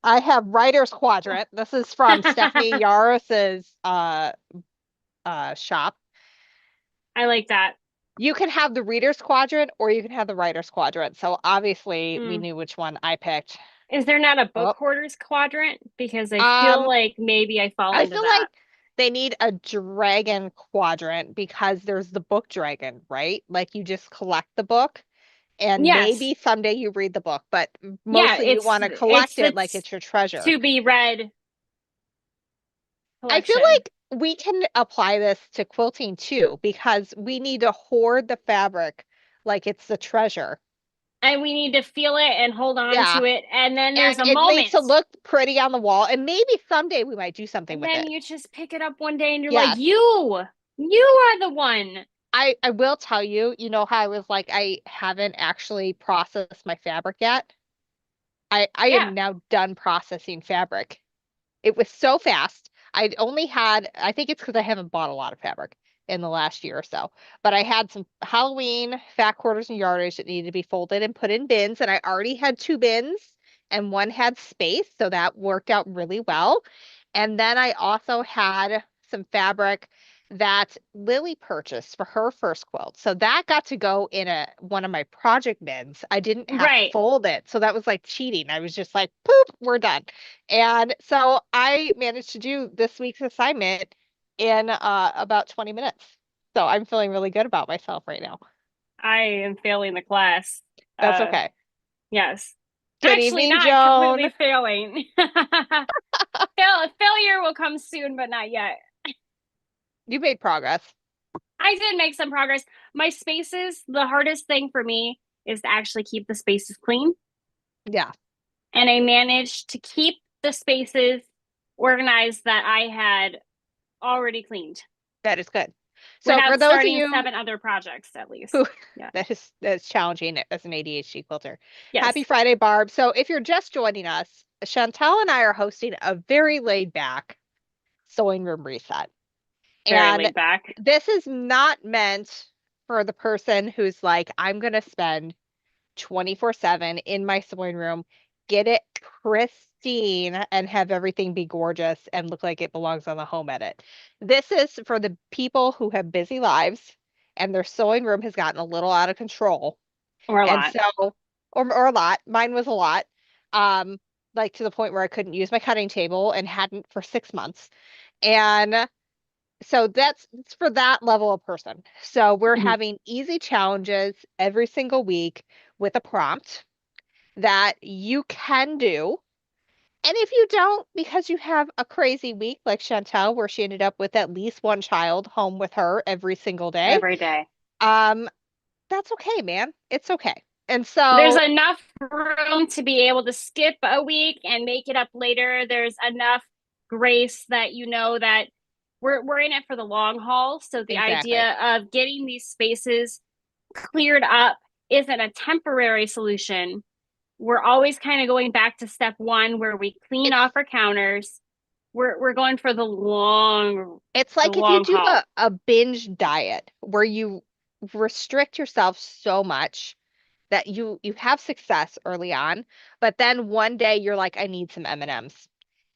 I have Writer's Quadrant. This is from Stephanie Yaris's shop. I like that. You can have the Reader's Quadrant or you can have the Writer's Quadrant. So obviously we Mm. knew which one I picked. Is there not a book Oh, hoarders quadrant? Because I feel um, like maybe I fall I into feel like that. they need a dragon quadrant because there's the book dragon, right? Like you just collect the book and Yes. maybe someday you read the book, but Yeah, mostly you want to it's collect the it like it's your treasure. to be read I feel collection. like we can apply this to quilting too, because we need to hoard the fabric like it's the treasure. And we need to feel it and hold on Yeah. to it. And then there's And a it needs moment. to look pretty on the wall. And maybe someday we might do something And with then it. you just pick it up one day and you're like, Yes. you are the one. I will tell you, you know how I was like, I haven't actually processed my fabric yet. I Yeah. am now done processing fabric. It was so fast. I'd only had, I think it's because I haven't bought a lot of fabric in the last year or so, but I had some Halloween fat quarters and yardage that needed to be folded and put in bins, and I already had two bins and one had space, so that worked out really well. And then I also had some fabric that Lily purchased for her first quilt. So that got to go in a one of my project bins. I didn't have to Right. fold it. So that was like cheating. I was just like, poop, we're done. And so I managed to do this week's assignment in about 20 minutes. So I'm feeling really good about myself right now. I am failing the class. That's Uh, okay. yes. Good Actually, evening, not completely Joan. failing. Failure will come soon, but not yet. You made progress. I did make some progress. My spaces, the hardest thing for me is to actually keep the spaces clean. Yeah, And I managed to keep the spaces organized that I had already cleaned that is good. So for without those of starting you seven other projects, at least. who Yeah. that's challenging as an ADHD quilter. Happy Yes. Friday, Barb. So if you're just joining us, Chantel and I are hosting a very laid back sewing room reset. Very And laid back. this is not meant for the person who's like, I'm going to spend 24/7 in my sewing room, get it pristine, and have everything be gorgeous and look like it belongs on the home edit. This is for the people who have busy lives and their sewing room has gotten a little out of control. Or a And lot. so, or a lot. Mine was a lot. Um, like to the point where I couldn't use my cutting table and hadn't for 6 months. And so that's it's for that level of person. So we're Mhm. having easy challenges every single week with a prompt that you can do. And if you don't, because you have a crazy week like Chantel, where she ended up with at least one child home with her every single day, Every day. um, that's okay, man. It's okay. And There's so, enough room to be able to skip a week and make it up later. There's enough grace that you know that we're in it for the long haul. So the exactly. idea of getting these spaces cleared up isn't a temporary solution. We're always kind of going back to step one where we clean It's off our counters. We're going for it's the like if you long do haul. a binge diet where you restrict yourself so much that you have success early on, but then one day you're like, I need some M&Ms.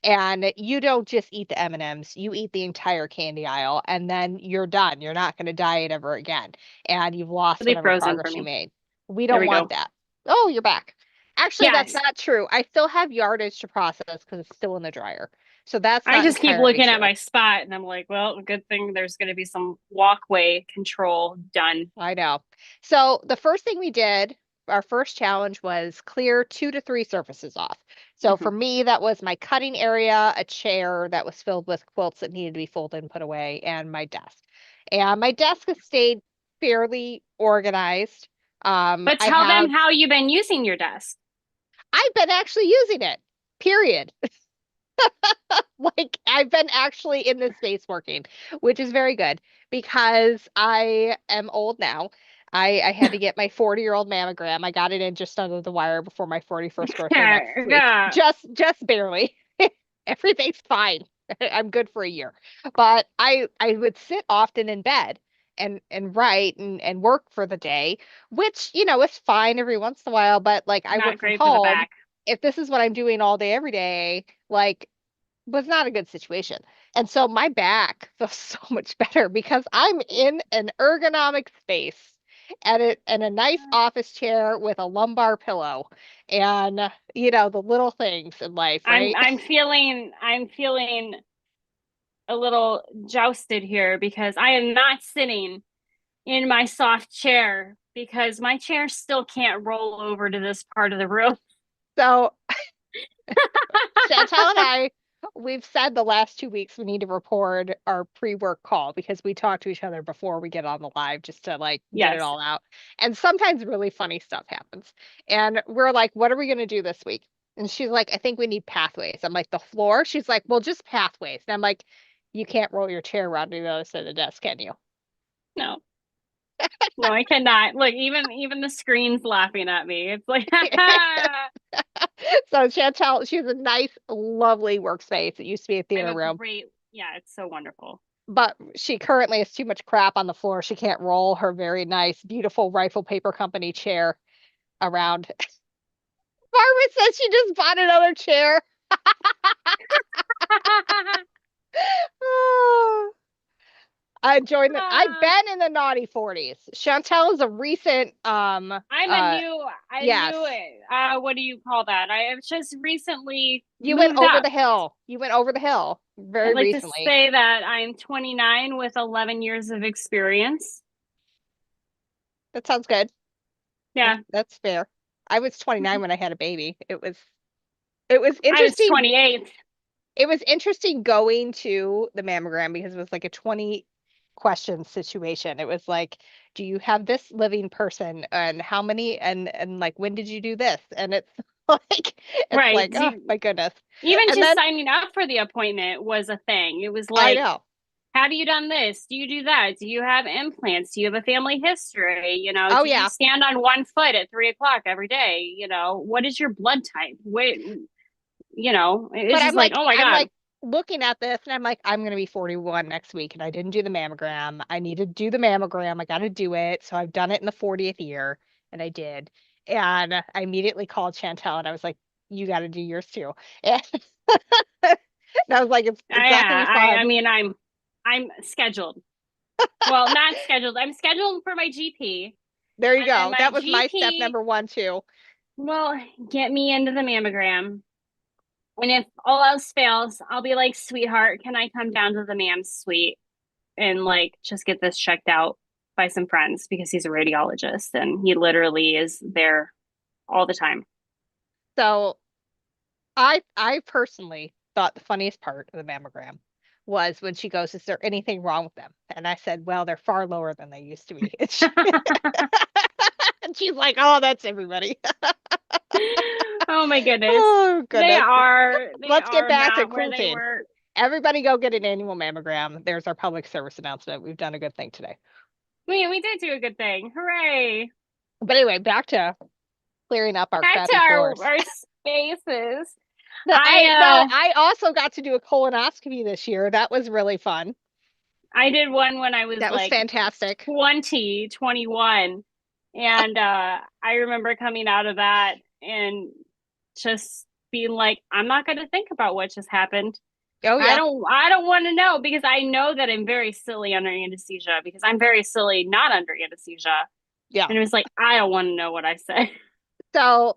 And you don't just eat the M&Ms, you eat the entire candy aisle, and then you're done. You're not going to diet ever again, and you've lost Really whatever frozen for progress you me. made. We There don't we want go. that. Oh, you're back. Actually, that's Yes. not true. I still have yardage to process because it's still in the dryer. So that's I not just keep entirely looking at true. my spot and I'm like, well, good thing there's going to be some walkway control done. I know. So the first thing we did, our first challenge was clear 2 to 3 surfaces off. So for Mhm. me, that was my cutting area, a chair that was filled with quilts that needed to be folded and put away, and my desk. And my desk has stayed fairly organized. But I tell them have, how you've been using your desk. I've been actually using it, period. Like I've been actually in this space working, which is very good because I am old now. I had to get my 40-year-old mammogram. I got it in just under the wire before my 41st birthday next week. Yeah. Just barely. Everything's fine. I'm good for a year. But I would sit often in bed and write and work for the day, which, is fine every once in a while, but like I Not work from great for the home. back. if this is what I'm doing all day, every day, like, was not a good situation. And so my back feels so much better because I'm in an ergonomic space and a nice office chair with a lumbar pillow and the little things in life, right? I'm feeling a little jousted here because I am not sitting in my soft chair because my chair still can't roll over to this part of the room. So Chantel and I, we've said the last 2 weeks we need to record our pre-work call because we talk to each other before we get on the live just to like get it Yes. all out. And sometimes really funny stuff happens. And we're like, what are we going to do this week? And she's like, I think we need pathways. I'm like, the floor? She's like, well, just pathways. And I'm like, you can't roll your chair around to the other side of the desk, can you? No. No, I cannot. Look, even the screen's laughing at me. It's like So Chantel, she has a nice, lovely workspace. It used to be a I have theater a room. great, yeah, it's so wonderful. But she currently has too much crap on the floor. She can't roll her very nice, beautiful Rifle Paper Company chair around. Barbara says she just bought another chair. I joined the I've Ah, been in the naughty 40s. Chantel is a recent I'm a yes. new, what do you call that? I have just recently You went moved over up. the hill. You went over the hill very I'd like to recently. say that I'm 29 with 11 years of experience. That sounds good. Yeah, That's fair. I was 29 when I had a baby. It was I was interesting. 28. It was interesting going to the mammogram because it was like a 20 question situation. It was like, do you have this living person and how many and like when did you do this? And it's Right. oh my goodness. Even And just then signing up for the appointment was a thing. It was I like, know. have you done this? Do you do that? Do you have implants? Do you have a family history? Oh Do you yeah. stand on one foot at 3 o'clock every day? What is your blood type? But It's just like, oh my I'm God. like looking at this and I'm like, I'm gonna be 41 next week and I didn't do the mammogram. I need to do the mammogram. I gotta do it. So I've done it in the 40th year and I did. And I immediately called Chantel and I was like, you gotta do yours too. And I was like, it's not gonna Yeah, be fun. I mean, I'm scheduled. Well, not scheduled. I'm scheduled for my GP, There you and then go. my That was my step GP number one too. will get me into the mammogram. And if all else fails, I'll be like, sweetheart, can I come down to the mam's suite and like just get this checked out by some friends because he's a radiologist and he literally is there all the time. So I personally thought the funniest part of the mammogram was when she goes, is there anything wrong with them? And I said, well, they're far lower than they used to be. And she's like, oh, that's everybody. Oh my goodness. Oh, They goodness. are they Let's get are back to not where they quilting. were. Everybody go get an annual mammogram. There's our public service announcement. We've done a good thing today. We did do a good thing. Hooray. But anyway, back to clearing up our Back to crappy floors. our spaces. Now I I also got to do a colonoscopy this year. That was really fun. I did one when I was That was like fantastic. 21, and I remember coming out of that and just being like, I'm not going to think about what just happened. Oh I yeah. don't I don't want to know because I know that I'm very silly under anesthesia because I'm very silly not under anesthesia. Yeah. And it was like, I don't want to know what I say. So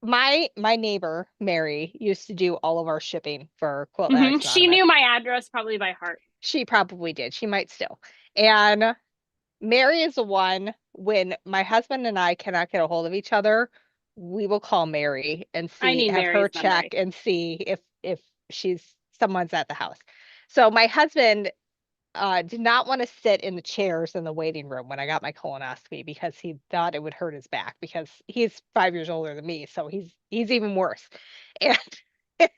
my neighbor Mary used to do all of our shipping for Quilt Addicts She Anonymous. knew my address probably by heart. She probably did. She might still. And Mary is the one when my husband and I cannot get a hold of each other, we will call Mary and I see need have her Mary's check memory. and see if she's someone's at the house. So my husband did not want to sit in the chairs in the waiting room when I got my colonoscopy because he thought it would hurt his back because he's 5 years older than me, so he's even worse. And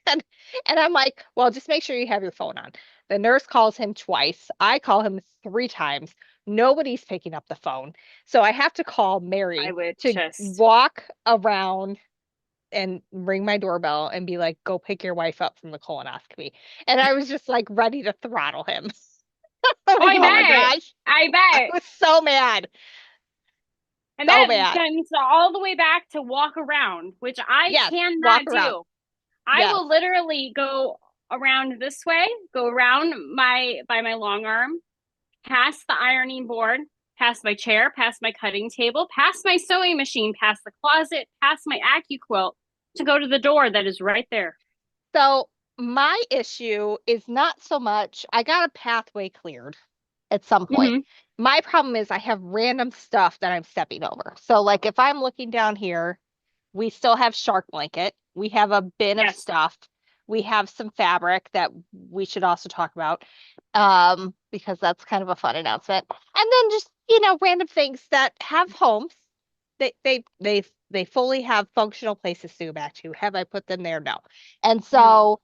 and and I'm like, well, just make sure you have your phone on. The nurse calls him twice. I call him 3 times. Nobody's picking up the phone. So I have to call I Mary would to just walk around and ring my doorbell and be like, go pick your wife up from the colonoscopy. And I was just like ready to throttle him. I'm Oh, like, I oh my bet. gosh. I I bet. was so mad. And So that bad. comes all the way back to walk around, which I Yes, walk cannot around. do. I Yes. will literally go around this way, go around my long arm, past the ironing board, past my chair, past my cutting table, past my sewing machine, past the closet, past my AccuQuilt to go to the door that is right there. So my issue is not so much, I got a pathway cleared at some point. Mm-hmm. My problem is I have random stuff that I'm stepping over. So like if I'm looking down here, we still have shark blanket. We have a bin of Yes. stuff. We have some fabric that we should also talk about, because that's kind of a fun announcement. And then just, random things that have homes. They fully have functional places to go back to. Have I put them there? No. And No. so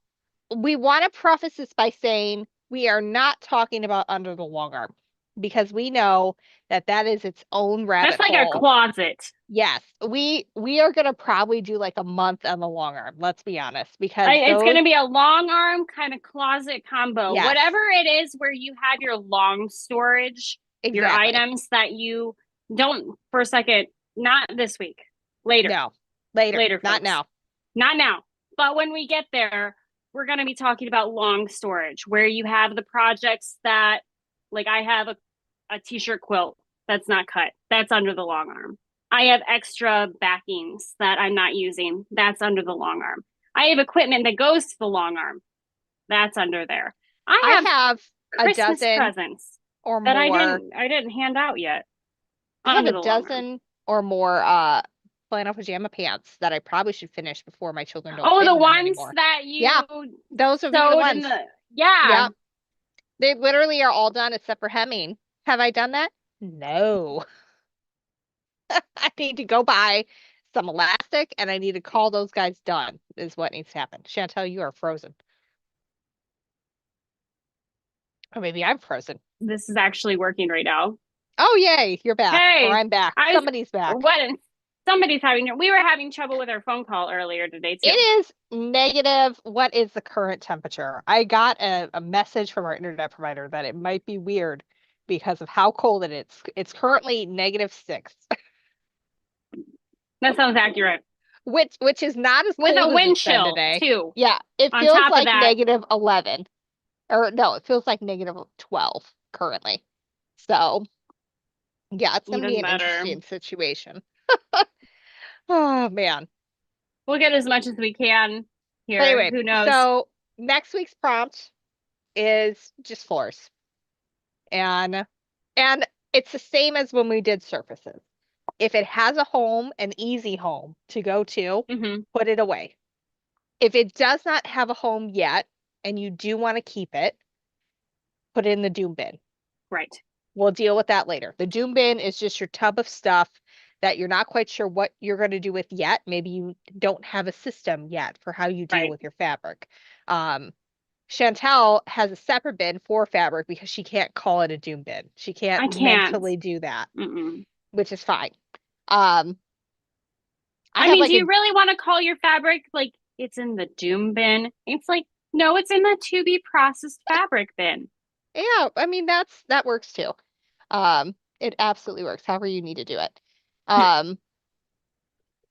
we want to preface this by saying we are not talking about under the long arm because we know that that is its own That's rabbit like a hole. closet. Yes, we are gonna probably do like a month on the long arm, let's be honest, because It's going those, to be a long arm kind of closet combo. yes, Whatever it is where you have your long storage, your exactly. items that you don't for a second, not this week, later, No, later, later, not folks. now. Not now. But when we get there, we're going to be talking about long storage where you have the projects that, like, I have a t-shirt quilt that's not cut. That's under the long arm. I have extra backings that I'm not using. That's under the long arm. I have equipment that goes to the long arm. That's under there. I I have have a Christmas dozen presents or that more. I didn't hand out yet I have a under the long arm. dozen or more flannel pajama pants that I probably should finish before my children don't Oh, fit the in them ones anymore. that you Yeah, those would be the sewed in ones. the, yeah. Yep, they literally are all done except for hemming. Have I done that? No. I need to go buy some elastic and I need to call those guys done is what needs to happen. Chantel, you are frozen. Or maybe I'm frozen. This is actually working right now. Oh, yay, you're back. Or Hey, I'm back. I was Somebody's back. what somebody's having we were having trouble with our phone call earlier today It too. is negative. What is the current temperature? I got a message from our internet provider that it might be weird because of how cold it is. It's currently -6, That sounds accurate. which is not as With a cold as wind it's been chill today. too. Yeah, it On feels top of like that, -11. Or no, it feels like -12 currently. So yeah, it's gonna be even an better. interesting situation. Oh man. We'll get as much as we can But here. anyway, Who knows? so next week's prompt is just floors. And it's the same as when we did surfaces. If it has a home, an easy home to go to, Hmm. put it away. If it does not have a home yet and you do want to keep it, put it in the doom bin. Right. We'll deal with that later. The doom bin is just your tub of stuff that you're not quite sure what you're going to do with yet. Maybe you don't have a system yet for how you deal Right. with your fabric. Um, Chantel has a separate bin for fabric because she can't call it a doom bin. She can't I can't. mentally do that, Mm-mm. which is fine. Um, I I have mean, like do a, you really want to call your fabric like it's in the doom bin? It's like, no, it's in the to be processed fabric bin. yeah, I mean that works too. It absolutely works, however you need to do it. Um,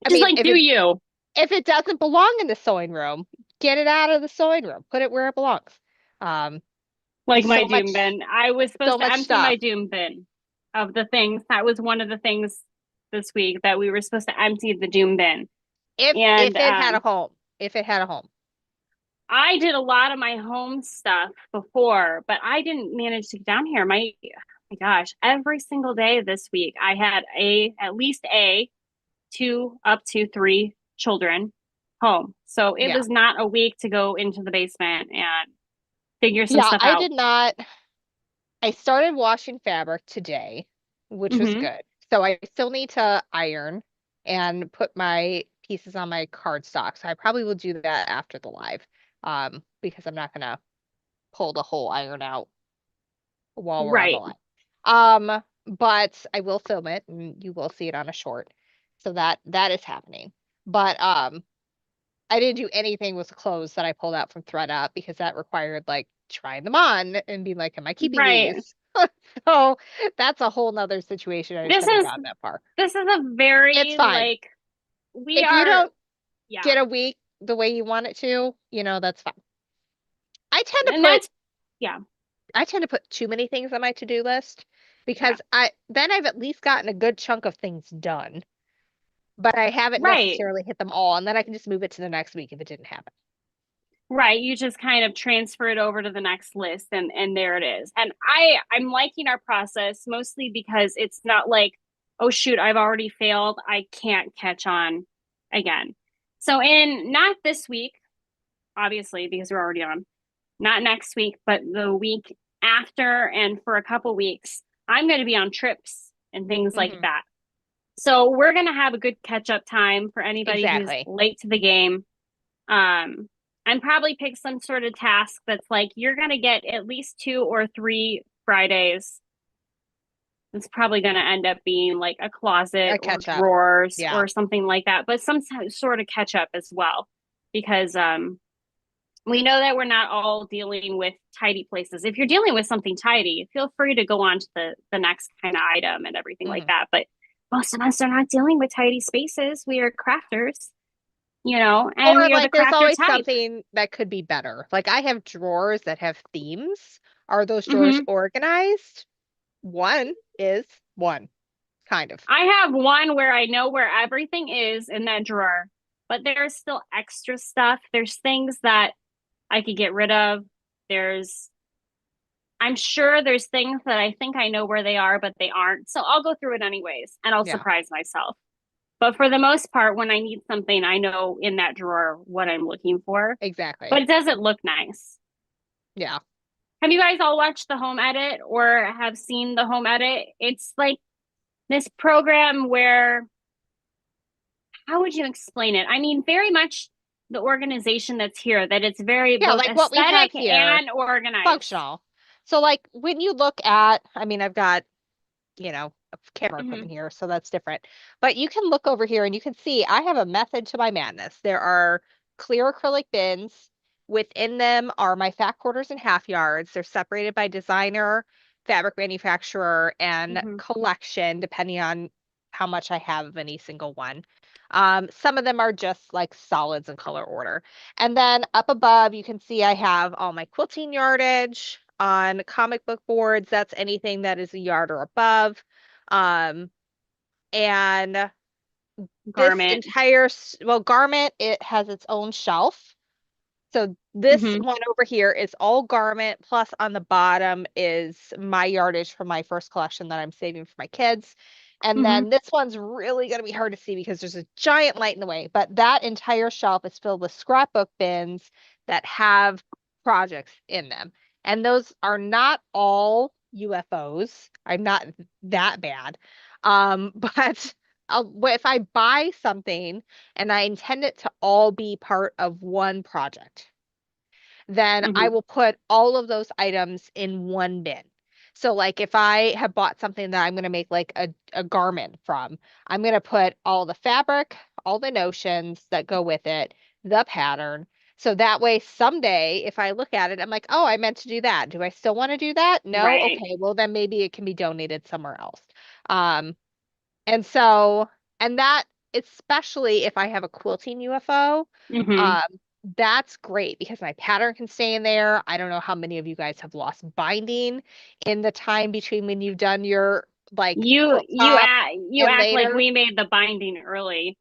I Just mean, like do you. if it doesn't belong in the sewing room, get it out of the sewing room. Put it where it belongs. Um, Like my so doom much, bin. I was so supposed to much empty my stuff. doom bin of the things. That was one of the things this week that we were supposed to empty the doom bin. If And it had a home, if it had a home. I did a lot of my home stuff before, but I didn't manage to get down here. My gosh, every single day this week I had at least two up to three children home. So it Yeah. was not a week to go into the basement and figure some Yeah, stuff I out. did not. I started washing fabric today, which was Hmm. good. So I still need to iron and put my pieces on my cardstock. So I probably will do that after the live. Because I'm not gonna pull the whole iron out while we're on the Right. live. But I will film it and you will see it on a short. So that is happening. But I didn't do anything with the clothes that I pulled out from ThredUp because that required like trying them on and being like, am I keeping Right. these? So that's a whole nother situation. I just This haven't is gotten that far. this is a It's very fine. like we If you are don't yeah. get a week the way you want it to, that's fine. I tend to And put that's yeah, I tend to put too many things on my to-do list yeah. because I've at least gotten a good chunk of things done, but I haven't Right. necessarily hit them all, and then I can just move it to the next week if it didn't happen. Right. You just kind of transfer it over to the next list and there it is. And I'm liking our process mostly because it's not like, oh shoot, I've already failed. I can't catch on again. So in not this week, obviously, because we're already on, not next week, but the week after and for a couple weeks, I'm going to be on trips and things like Hmm. that. So we're going to have a good catch up time for anybody who's Exactly. late to the game. Um, and probably pick some sort of task that's like you're going to get at least 2 or 3 Fridays. It's probably going to end up being like a closet I or catch up. drawers Yeah, or something like that, but some sort of catch up as well because we know that we're not all dealing with tidy places. If you're dealing with something tidy, feel free to go on to the next kind of item and everything like hmm. that. But most of us are not dealing with tidy spaces. We are crafters, Or and we are the like there's crafter always type. something that could be better. Like I have drawers that have themes. Are those drawers Hmm. organized? One is one, kind of. I have one where I know where everything is in that drawer, but there's still extra stuff. There's things that I could get rid of. There's, I'm sure there's things that I think I know where they are, but they aren't. So I'll go through it anyways and I'll Yeah, surprise myself. But for the most part, when I need something, I know in that drawer what I'm looking for, exactly. but it doesn't look nice. Yeah. Have you guys all watched the home edit or have seen the home edit? It's like this program where how would you explain it? I mean, very much the organization that's here, that it's very Yeah, both like what we have aesthetic here, and organized. functional. So like when you look at, I mean, I've got, camera Hmm. equipment here, so that's different. But you can look over here and you can see I have a method to my madness. There are clear acrylic bins. Within them are my fat quarters and half yards. They're separated by designer, fabric manufacturer, and Hmm. collection, depending on how much I have of any single one. Some of them are just like solids in color order. And then up above, you can see I have all my quilting yardage on comic book boards. That's anything that is a yard or above. Um, and this Garment. well, garment, it has its own shelf. So this Hmm. one over here is all garment, plus on the bottom is my yardage from my first collection that I'm saving for my kids. And Hmm. then this one's really going to be hard to see because there's a giant light in the way, but that entire shelf is filled with scrapbook bins that have projects in them. And those are not all UFOs. I'm not that bad. But if I buy something and I intend it to all be part of one project, then I Hmm. will put all of those items in one bin. So like if I have bought something that I'm going to make like a garment from, I'm going to put all the fabric, all the notions that go with it, the pattern. So that way someday if I look at it, I'm like, oh, I meant to do that. Do I still want to do that? No? Right. Okay, well then maybe it can be donated somewhere else. Um, and so, and that, especially if I have a quilting UFO, Hmm. um, that's great because my pattern can stay in there. I don't know how many of you guys have lost binding in the time between when you've done your like You quilt you top act you and act like later. we made the binding early.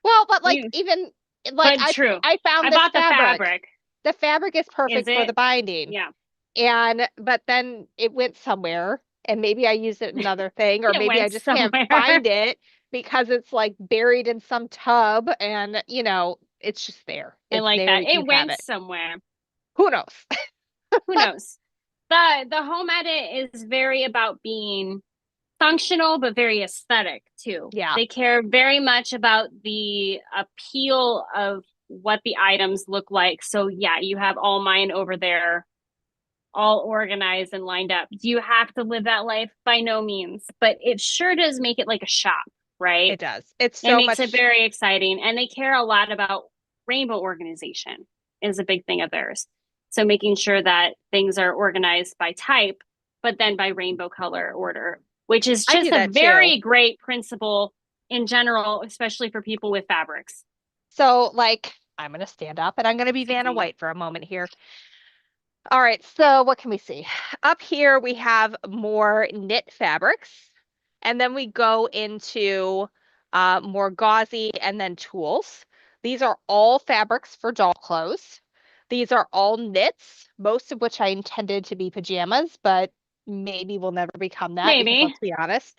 Well, but like You even like but true. I found I this bought the fabric. fabric. The fabric is Is perfect for the it? binding. Yeah. And but then it went somewhere and maybe I used it in another thing or It maybe I went just can't somewhere. find it because it's like buried in some tub and it's just there. I It's like there. that. You It have went it. somewhere. Who knows? Who knows? The home edit is very about being functional but very aesthetic too. Yeah, They care very much about the appeal of what the items look like. So yeah, you have all mine over there, all organized and lined up. Do you have to live that life? By no means, but it sure does make it like a shop, right? it does. It's It so makes it much. very exciting. And they care a lot about rainbow organization is a big thing of theirs. So making sure that things are organized by type but then by rainbow color order, which is I do just a that too. very great principle in general, especially for people with fabrics. So like I'm gonna stand up and I'm gonna be Vanna Same. White for a moment here. All right, so what can we see? Up here we have more knit fabrics, and then we go into more gauzy and then tools. These are all fabrics for doll clothes. These are all knits, most of which I intended to be pajamas, but maybe will never become that because Maybe. let's be honest.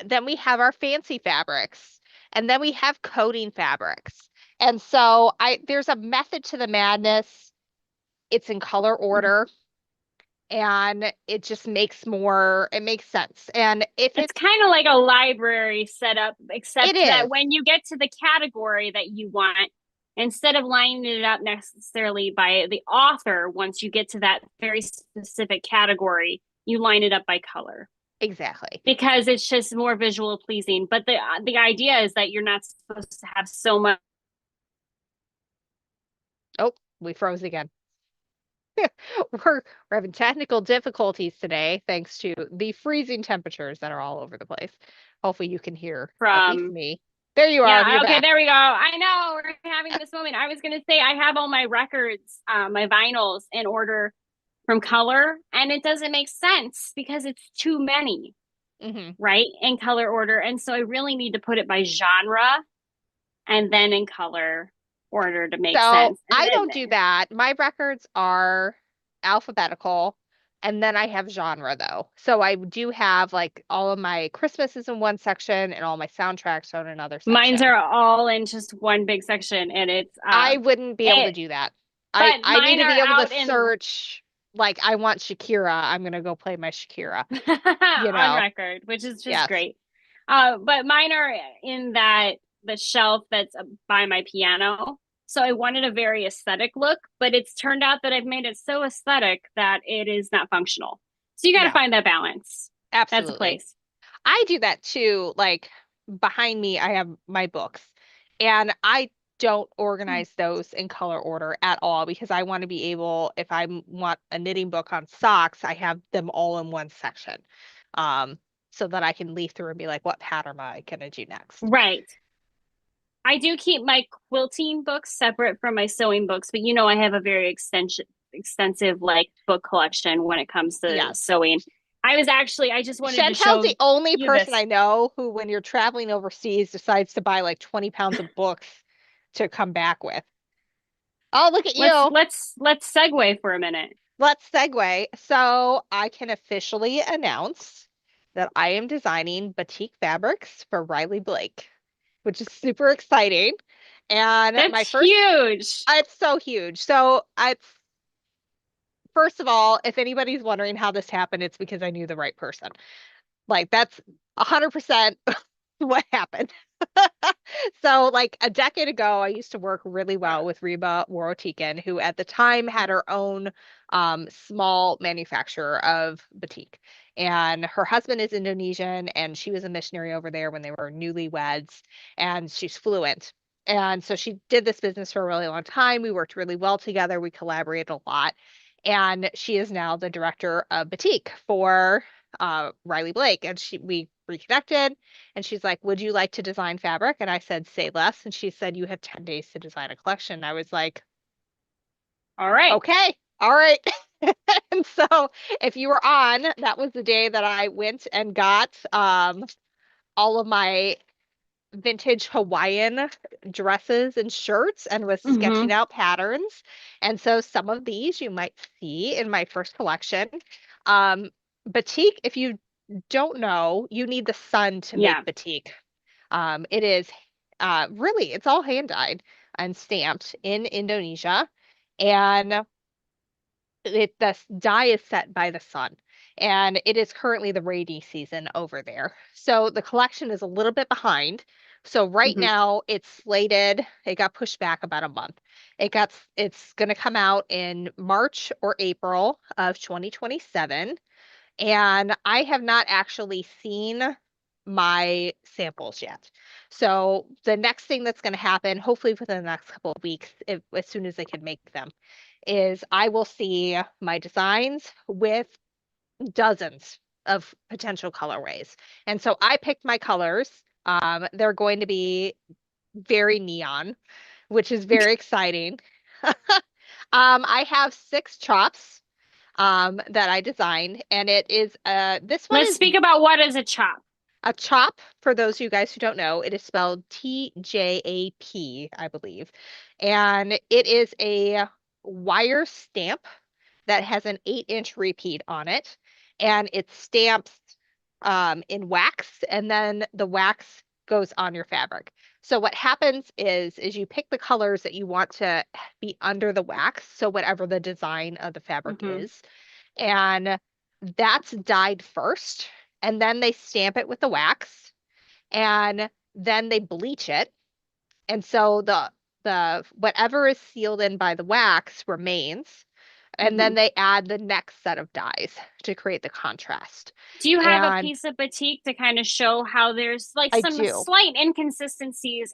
Then we have our fancy fabrics, and then we have coating fabrics. And so I there's a method to the madness. It's in color order and it makes sense. And if It's it's kind of like a library setup, it except that is when you get to the category that you want, instead of lining it up necessarily by the author, once you get to that very specific category, you line it up by color exactly. because it's just more visual pleasing. But the idea is that you're not supposed to have so much. Oh, we froze again. We're having technical difficulties today thanks to the freezing temperatures that are all over the place. Hopefully you can hear at least From me. There you are, Yeah, you're okay, back. there we go. I know we're having this moment. I was gonna say I have all my records, my vinyls in order from color, and it doesn't make sense because it's too many, Hmm. right? In color order. And so I really need to put it by genre and then in color order to make So sense. And I don't do then that. My records are alphabetical, and then I have genre though. So I do have like all of my Christmas is in one section and all my soundtracks are in another mine's section. are all in just one big section and it's I wouldn't be able to it do that. but I need mine to are be able to out in search like I want Shakira. I'm gonna go play my Shakira, you on know. record, which is just Yes. great. But mine are in that the shelf that's by my piano. So I wanted a very aesthetic look, but it's turned out that I've made it so aesthetic that it is not functional. So you got to No, find that balance. That's a absolutely. place. I do that too. Like behind me, I have my books, and I don't organize those in color order at all because I want to be able, if want a knitting book on socks, I have them all in one section, um, so that I can leaf through and be like, what pattern am I gonna do next? Right. I do keep my quilting books separate from my sewing books, but you know I have a very extensive like book collection when it comes to Yes. sewing. I just wanted to Chantel's show the only you person this. I know who, when you're traveling overseas, decides to buy like 20 pounds of books to come back with. Oh, look at Let's you. let's let's segue for a minute. Let's segue. So I can officially announce that I am designing batik fabrics for Riley Blake, which is super exciting. And That's my first, huge. it's so huge. So it's first of all, if anybody's wondering how this happened, it's because I knew the right person. Like that's 100% what happened. So, like a decade ago, I used to work really well with Reba Worotikin, who at the time had her own small manufacturer of batik. And her husband is Indonesian, and she was a missionary over there when they were newlyweds, and she's fluent. And so she did this business for a really long time. We worked really well together. We collaborated a lot. And she is now the director of batik for Riley Blake. And we reconnected and she's like, would you like to design fabric? And I said, say less. And she said, you have 10 days to design a collection. I was like, All right. okay, all right. And so if you were on, that was the day that I went and got all of my vintage Hawaiian dresses and shirts and was sketching Mm-hmm. out patterns. And so some of these you might see in my first collection. Um, Batik, if you don't know, you need the sun to Yeah. make batik. It is really, it's all hand dyed and stamped in Indonesia. And the dye is set by the sun. And it is currently the rainy season over there. So the collection is a little bit behind. So right Mm-hmm. now it's slated, it got pushed back about a month. It's going to come out in March or April of 2027. And I have not actually seen my samples yet. So the next thing that's going to happen, hopefully within the next couple of weeks, as soon as they can make them, is I will see my designs with dozens of potential colorways. And so I picked my colors. They're going to be very neon, which is very exciting. I have 6 chops that I designed, and it is this one Let's is speak about what is a chop. a chop. For those of you guys who don't know, it is spelled TJAP, I believe, and it is a wire stamp that has an 8-inch repeat on it, and it stamps in wax, and then the wax goes on your fabric. So what happens is you pick the colors that you want to be under the wax, so whatever the design of the fabric Hmm. is, and that's dyed first, and then they stamp it with the wax, and then they bleach it, and so the whatever is sealed in by the wax remains, and Hmm. then they add the next set of dyes to create the contrast. Do you have a And piece of batik to kind of show how there's like I some do. slight inconsistencies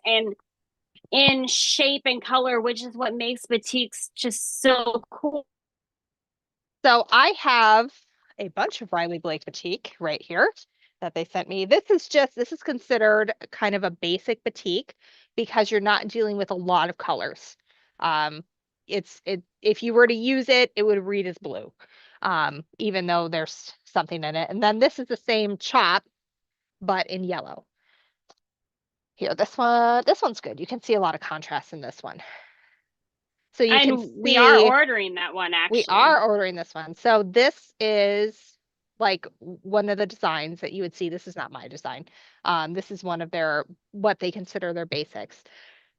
in shape and color, which is what makes batiks just so cool? So I have a bunch of Riley Blake batik right here that they sent me. This is considered kind of a basic batik because you're not dealing with a lot of colors. Um, if you were to use it, it would read as blue, even though there's something in it. And then this is the same chop, but in yellow. Here, this one's good. You can see a lot of contrast in this one. So you can And we are see ordering that one we actually. are ordering this one. So this is like one of the designs that you would see. This is not my design. This is one of their what they consider their basics.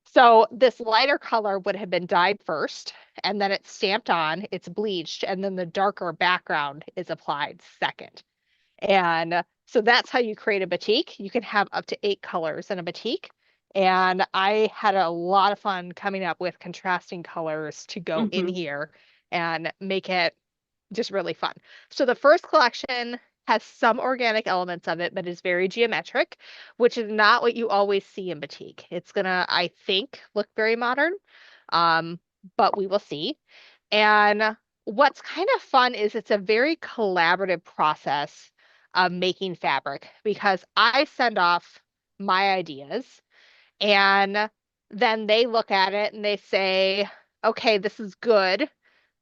So this lighter color would have been dyed first, and then it's stamped on, it's bleached, and then the darker background is applied second. And so that's how you create a batik. You can have up to 8 colors in a batik. And I had a lot of fun coming up with contrasting colors to go in Hmm. here and make it just really fun. So the first collection has some organic elements of it, but is very geometric, which is not what you always see in batik. It's gonna, I think, look very modern, um, but we will see. And what's kind of fun is it's a very collaborative process of making fabric because I send off my ideas and then they look at it and they say, okay, this is good,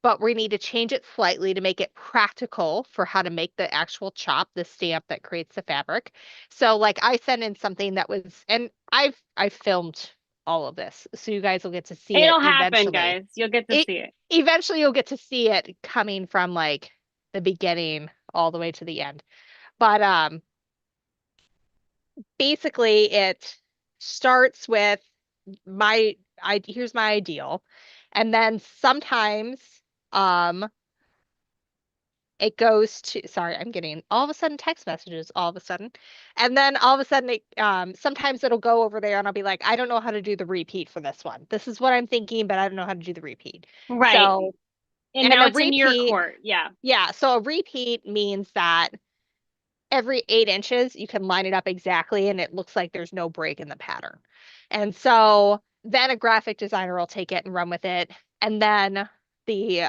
but we need to change it slightly to make it practical for how to make the actual chop, the stamp that creates the fabric. So like I sent in something that was, and I filmed all of this, so you guys will get to see it It'll happen, eventually. guys. You'll get to It see it. eventually you'll get to see it coming from like the beginning all the way to the end. But basically it starts with here's my ideal, and then sometimes um it goes to, sorry, I'm getting all of a sudden text messages all of a sudden, and then all of a sudden sometimes it'll go over there and I'll be like, I don't know how to do the repeat for this one. This is what I'm thinking, but I don't know how to do the repeat. Right. So And and now a it's in your repeat, court. Yeah. yeah, so a repeat means that every 8 inches, you can line it up exactly and it looks like there's no break in the pattern. And so then a graphic designer will take it and run with it. And then the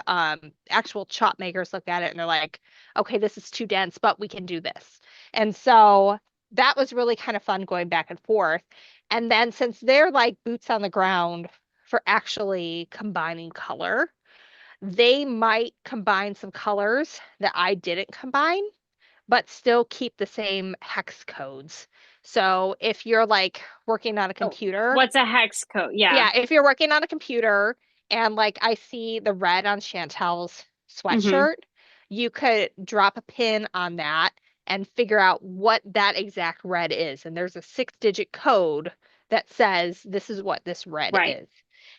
actual chop makers look at it and they're like, okay, this is too dense, but we can do this. And so that was really kind of fun going back and forth. And then since they're like boots on the ground for actually combining color, they might combine some colors that I didn't combine but still keep the same hex codes. So if you're like working on a Oh, computer, what's a hex code? Yeah. yeah, if you're working on a computer and like I see the red on Chantel's Hmm. sweatshirt, you could drop a pin on that and figure out what that exact red is. And there's a 6-digit code that says this is what this red Right. is.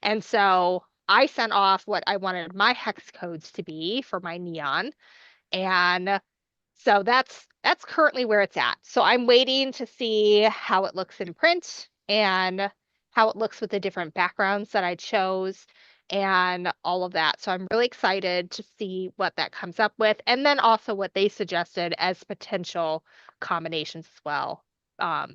And so I sent off what I wanted my hex codes to be for my neon. And so that's currently where it's at. So I'm waiting to see how it looks in print and how it looks with the different backgrounds that I chose and all of that. So I'm really excited to see what that comes up with and then also what they suggested as potential combinations as well,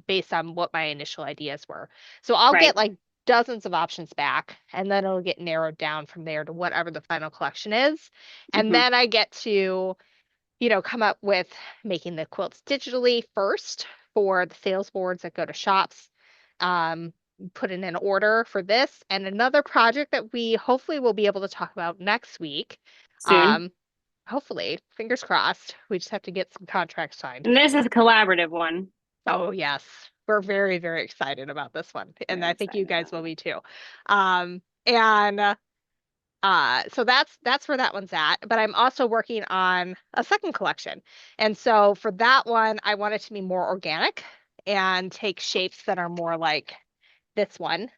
based on what my initial ideas were. So I'll Right. get like dozens of options back and then it'll get narrowed down from there to whatever the final collection is. And Hmm. then I get to come up with making the quilts digitally first for the sales boards that go to shops. Um, put in an order for this and another project that we hopefully will be able to talk about next week. Soon. Um, hopefully, fingers crossed. We just have to get some contracts signed. And this is a collaborative one. Oh, yes. We're very, very excited about this one. And Very I think you excited guys about will it. be too. And so that's where that one's at. But I'm also working on a second collection. And so for that one, I want it to be more organic and take shapes that are more like this one,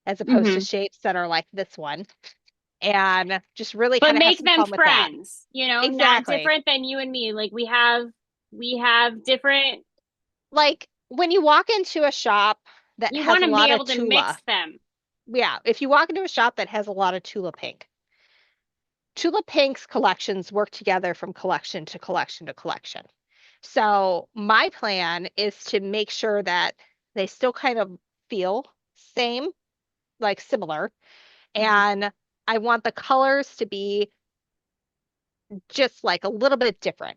as opposed to Hmm. shapes that are like this one. And just really But kind of have make some them fun with that. friends, you know, not Exactly. different than you and me. Like we have different, Like when you walk into a shop that you has want a to be lot of able to mix Tula, them. yeah, if you walk into a shop that has a lot of Tula Pink, Tula Pink's collections work together from collection to collection to collection. So my plan is to make sure that they still kind of feel same, like similar, Mhm. and I want the colors to be just like a little bit different,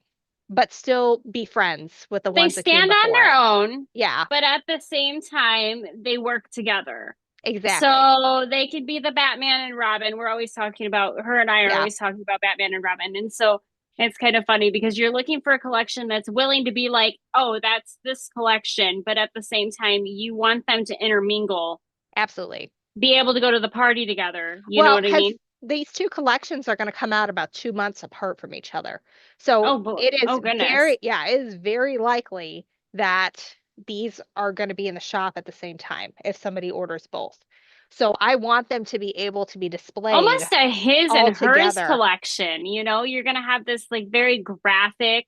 but still be friends with the They ones that came stand on before their it. own, Yeah, but at the same time, they work together. exactly. So they could be the Batman and Robin. We're always talking about, her and I are Yeah, always talking about Batman and Robin. And so it's kind of funny because you're looking for a collection that's willing to be like, oh, that's this collection. But at the same time, you want them to intermingle, absolutely. be able to go to the party together. You know Well, what I because mean? these two collections are going to come out about 2 months apart from each other. So Oh, boy. it is Oh, goodness. very, yeah, it is very likely that these are going to be in the shop at the same time if somebody orders both. So I want them to be able to be displayed Almost a his all and hers together. collection. You know, you're going to have this like very graphic,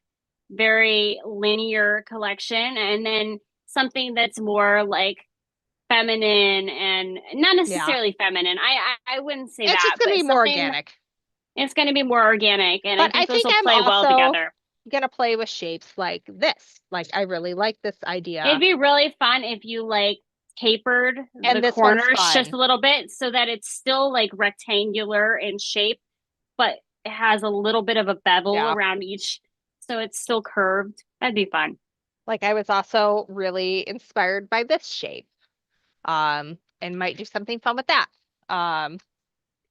very linear collection, and then something that's more like feminine and not Yeah. necessarily feminine. I wouldn't say It's that, just going to but be more something, organic. it's going to be more organic, and I But I think those think will I'm play well also together. going to play with shapes like this. Like I really like this It'd idea. be really fun if you like tapered the And this one's corners just fun. a little bit so that it's still like rectangular in shape, but it has a little bit of a bevel Yeah. around each, so it's still curved. That'd be fun. Like I was also really inspired by this shape. And might do something fun with that. Um,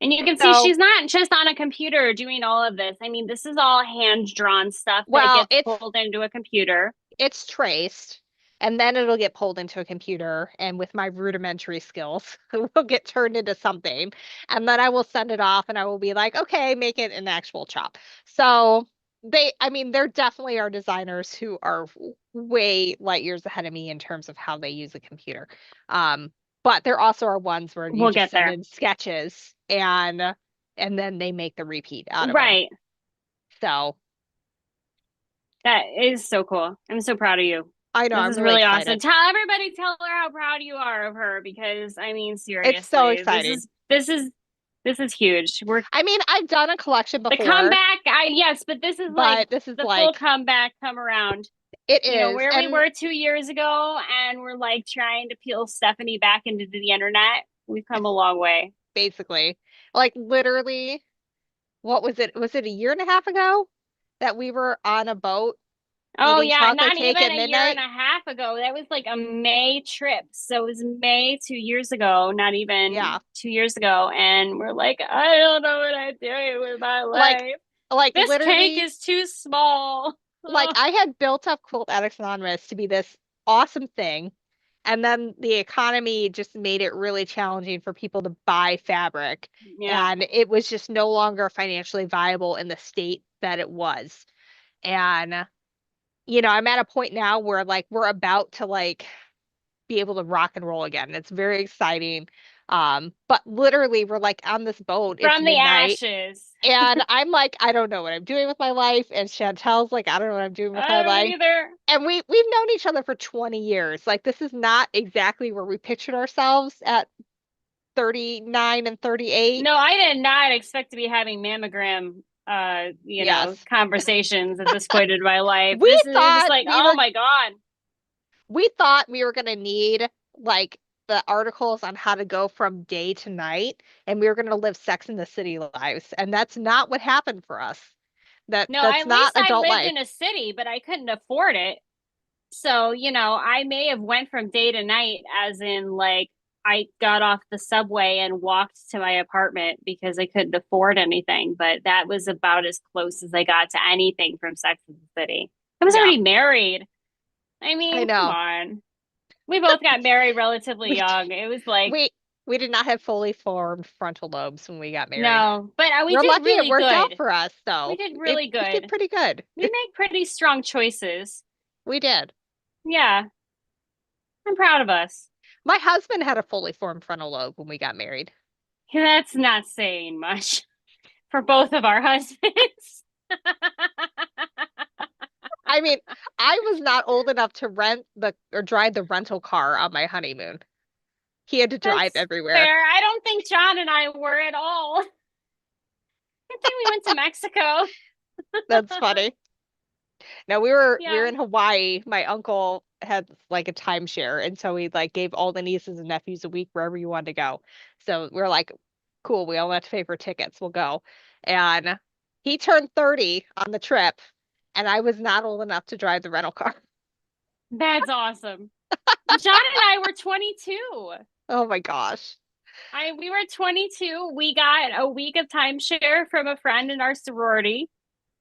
And you can see so she's not just on a computer doing all of this. I mean, this is all hand drawn stuff that well, gets pulled into a computer. it's traced and then it'll get pulled into a computer and with my rudimentary skills, it will get turned into something. And then I will send it off and I will be like, okay, make it an actual chop. So I mean, there definitely are designers who are way light years ahead of me in terms of how they use a computer. But there also are ones where you We'll just get send there. in sketches and then they make the repeat out of them. Right. So That is so cool. I'm so proud of you. I know This I'm is really really awesome. excited. Tell her how proud you are of her because I mean It's so seriously, exciting. this is huge. We're I mean, I've done a collection the before, comeback, I yes, but this is like but this is the full like comeback come around. it You know, is. where we And were 2 years ago and we're like trying to peel Stephanie back into the internet. We've come a long way. basically, like literally, what was it? Was it a year and a half ago that we were on a boat Oh eating yeah, chocolate not cake even at a year and midnight? a half ago. That was like a May trip. So it was May 2 years ago, not even Yeah. 2 years ago. And we're like, I don't know what I'm doing with my Like life. like This cake literally, is too small. like I had built up Quilt Addicts Anonymous to be this awesome thing. And then the economy just made it really challenging for people to buy fabric. Yeah. And it was just no longer financially viable in the state that it was. And I'm at a point now where like we're about to like be able to rock and roll again. It's very exciting. But literally we're like on this boat, it's From the midnight, ashes. and I'm like, I don't know what I'm doing with my life. And Chantel's like, I don't know what I'm doing with my I don't life. either. And we've known each other for 20 years. Like this is not exactly where we pictured ourselves at 39 and 38. No, I did not expect to be having mammogram Yes. conversations at this point in my life. We This is you're just thought like, we oh were my God. we thought we were going to need like the articles on how to go from day to night and we were going to live Sex in the City lives, and that's not what happened for us. No, That's at not least I adult lived life. in a city, but I couldn't afford it. So, I may have went from day to night as in like I got off the subway and walked to my apartment because I couldn't afford anything, but that was about as close as I got to anything from Sex and the City. I was Yeah, already married. I I mean, come know. on. We both got married relatively We young. It was like, we we did not have fully formed frontal lobes when we got married. no, but we We're did lucky it really worked out good. for us, We though. did It really we did good. pretty good. We make pretty strong choices. We did. Yeah, I'm proud of us. My husband had a fully formed frontal lobe when we got married. That's not saying much for both of our husbands. I mean, I was not old enough to rent the or drive the rental car on my honeymoon. He had to drive That's everywhere. fair. I don't think John and I were at all. I think we went to Mexico. That's funny. Now we were Yeah. in Hawaii. My uncle had like a timeshare, and so he like gave all the nieces and nephews a week wherever you wanted to go. So we are like, cool, we all have to pay for tickets. We'll go. And he turned 30 on the trip, and I was not old enough to drive the rental car. That's awesome. John and I were 22. Oh my gosh. We were 22. We got a week of timeshare from a friend in our sorority.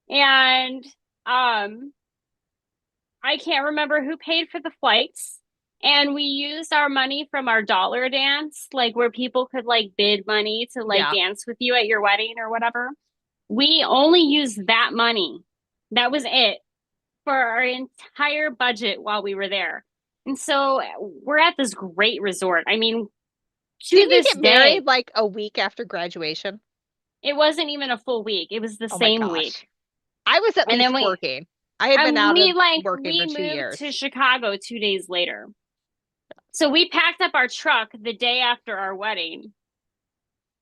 And I can't remember who paid for the flights. And we used our money from our dollar dance, like where people could like bid money to like Yeah. dance with you at your wedding or whatever. We only used that money. That was it for our entire budget while we were there. And so we're at this great resort. I mean, to Didn't you this get married day, like a week after graduation? it wasn't even a full week. It was the Oh my same week. gosh. I was at And then least we working. I had been and out we of like working we for two moved years. to Chicago 2 days later. So we packed up our truck the day after our wedding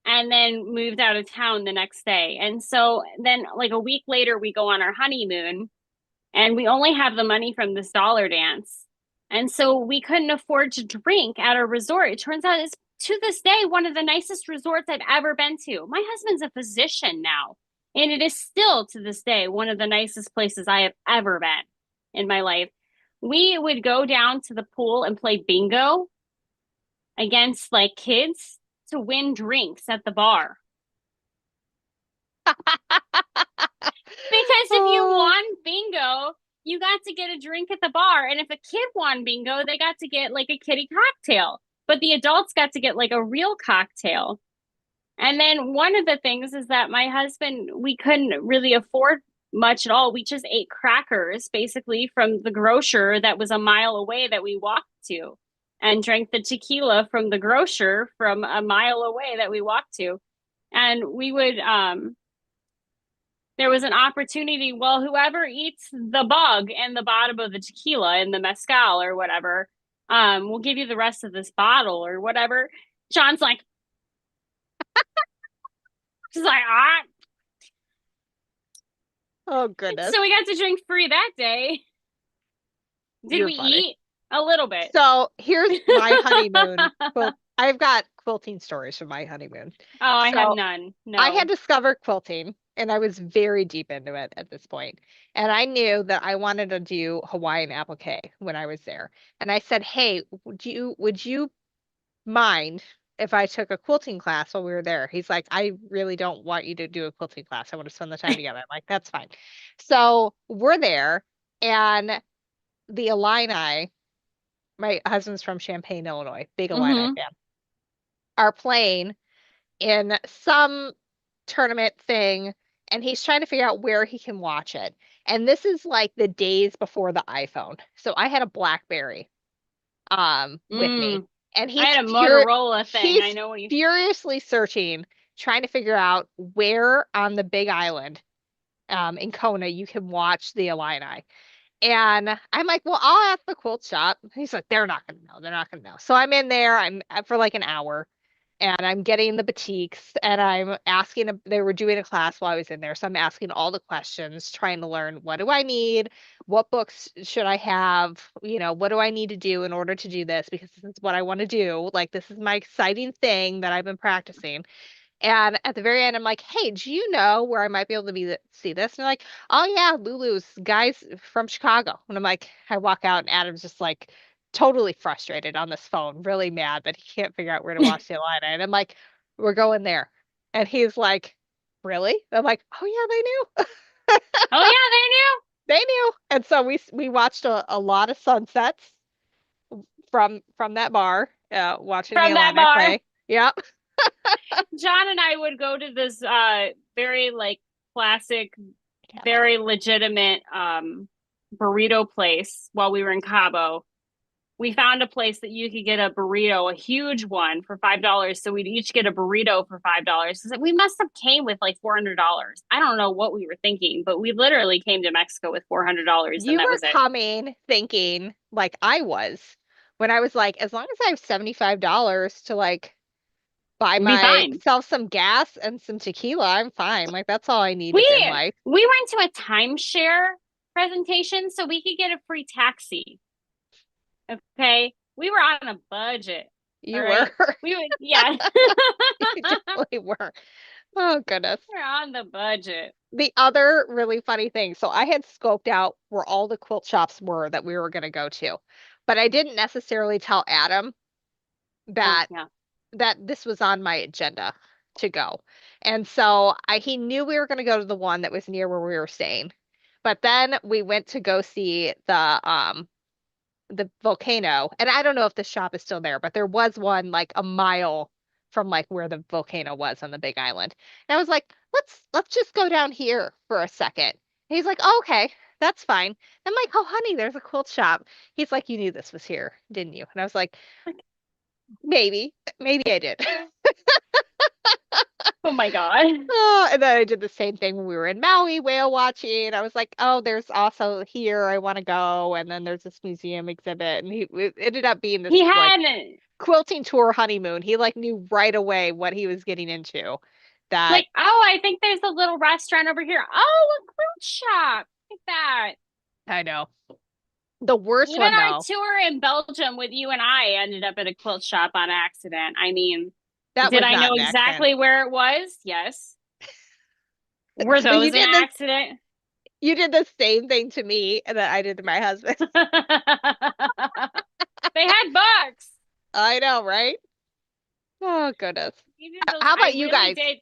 and then moved out of town the next day. And so then like a week later we go on our honeymoon and we only have the money from this dollar dance. And so we couldn't afford to drink at a resort. It turns out it's to this day one of the nicest resorts I've ever been to. My husband's a physician now, and it is still to this day one of the nicest places I have ever been in my life. We would go down to the pool and play bingo against like kids to win drinks at the bar. Because if you Oh, won bingo, you got to get a drink at the bar. And if a kid won bingo, they got to get like a kitty cocktail. But the adults got to get like a real cocktail. And then one of the things is that my husband, we couldn't really afford much at all. We just ate crackers basically from the grocer that was a mile away that we walked to and drank the tequila from the grocer from a mile away that we walked to. And we would there was an opportunity. Well, whoever eats the bug and the bottom of the tequila and the mezcal or whatever, we'll give you the rest of this bottle or whatever. John's like, she's like, ah. oh goodness. So we got to drink free that day. Did You're we funny. eat? A little bit. So here's my honeymoon. I've got quilting stories from my honeymoon. Oh, I have So none. I had No. discovered quilting and I was very deep into it at this point. And I knew that I wanted to do Hawaiian applique when I was there. And I said, "Hey, would you mind if I took a quilting class while we were there?" He's like, "I really don't want you to do a quilting class. I want to spend the time together." I'm like, "That's fine." So we're there and the Illini, my husband's from Champaign, Illinois, big Illini Mm-hmm. fan, are playing in some tournament thing, and he's trying to figure out where he can watch it. And this is like the days before the iPhone. So I had a BlackBerry with me, Mm. and I had a Motorola thing. I he's know what you. furiously searching, trying to figure out where on the Big Island in Kona you can watch the Illini. And I'm like, well, I'll ask the quilt shop. He's like, they're not gonna know. They're not gonna know. So I'm in there. I'm for like an hour, and I'm getting the batiks, and I'm asking. They were doing a class while I was in there, so I'm asking all the questions, trying to learn what do I need, what books should I have, what do I need to do in order to do this because this is what I want to do. Like this is my exciting thing that I've been practicing. And at the very end, I'm like, hey, do you know where I might be able to see this? And they're like, oh yeah, Lulu's guys from Chicago. And I'm like, I walk out and Adam's just like totally frustrated on this phone, really mad that he can't figure out where to watch the Illini. And I'm like, we're going there. And he's like, really? I'm like, oh yeah, they knew. Oh yeah, They knew. And so we watched a lot of sunsets from that bar, watching they the knew from that Illini bar. play. Yep. John and I would go to this very like classic, Cabo. very legitimate burrito place while we were in Cabo. We found a place that you could get a burrito, a huge one for $5. So we'd each get a burrito for $5. So we must have came with like $400. I don't know what we were thinking, but we literally came to Mexico with $400 and You that were was it. coming thinking like I was when I was like, as long as I have $75 to like buy We'll be fine. myself some gas and some tequila, I'm fine. Like that's all I need We in life. we went to a timeshare presentation so we could get a free taxi. Okay. We were on a budget. All You were. right. We would, yeah. You definitely were. Oh goodness. We're on the budget. The other really funny thing, so I had scoped out where all the quilt shops were that we were going to go to, but I didn't necessarily tell Adam Oh, that yeah. this was on my agenda to go. And so he knew we were going to go to the one that was near where we were staying. But then we went to go see the volcano. And I don't know if the shop is still there, but there was one like a mile from like where the volcano was on the Big Island. And I was like, let's just go down here for a second. And he's like, oh, okay, that's fine. I'm like, oh honey, there's a quilt shop. He's like, you knew this was here, didn't you? And I was like, maybe I did. Oh my God. Oh, and then I did the same thing when we were in Maui whale watching. I was like, oh, there's also here I want to go. And then there's this museum exhibit. And it ended up being this He like had quilting tour honeymoon. He like knew right away what he was getting into. That like, oh, I think there's a little restaurant over here. Oh, a quilt shop. Like that. I know. The worst Even one our though, tour in Belgium with you and I ended up at a quilt shop on accident. I mean, that did was I not know an accident. exactly where it was? Yes. Were So those an accident? you did the same thing to me that I did to my husband. They had books. I know, right? Oh goodness. You did those. How I about you really guys? did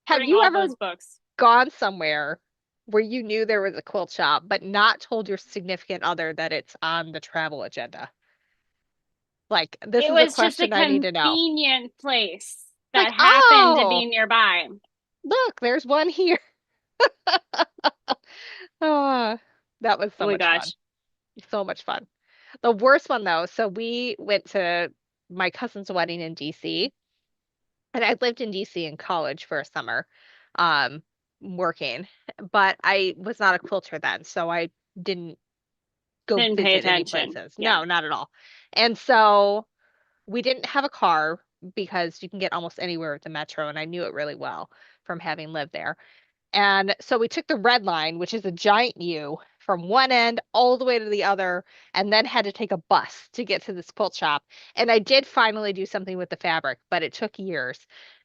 Have bring you all ever those books. gone somewhere where you knew there was a quilt shop, but not told your significant other that it's on the travel agenda? Like, this It is a was just a question I need to know. convenient place Like, that happened to oh, be nearby. look, there's one here. Oh, that was Oh so my much fun. gosh. So much fun. The worst one, though, so we went to my cousin's wedding in DC, and I lived in DC in college for a summer, um, working, but I was not a quilter then, so I didn't go Didn't pay visit any attention. places. Yeah. No, not at all. And so we didn't have a car because you can get almost anywhere with the metro, and I knew it really well from having lived there. And so we took the red line, which is a giant U, from one end all the way to the other, and then had to take a bus to get to this quilt shop. And I did finally do something with the fabric, but it took years.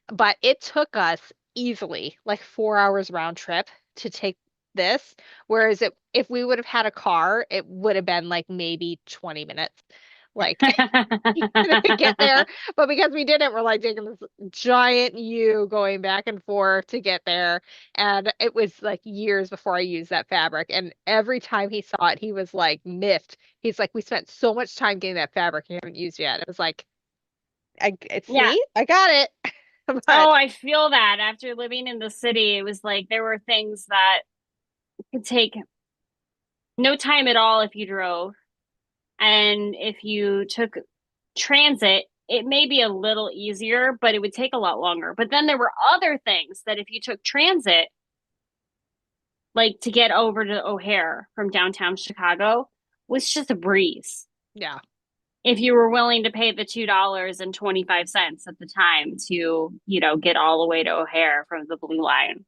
But it took us easily like 4 hours round trip to take this. Whereas if we would have had a car, it would have been like maybe 20 minutes. Like to get there. But because we didn't, we're like taking this giant U going back and forth to get there. And it was like years before I used that fabric. And every time he saw it, he was like miffed. He's like, we spent so much time getting that fabric you haven't used yet. It was like, Yeah. see, I got it. Oh, But I feel that after living in the city, it was like there were things that could take no time at all if you drove. And if you took transit, it may be a little easier, but it would take a lot longer. But then there were other things that if you took transit, like to get over to O'Hare from downtown Chicago, was just a breeze. yeah, If you were willing to pay the $2.25 at the time to, get all the way to O'Hare from the Blue Line.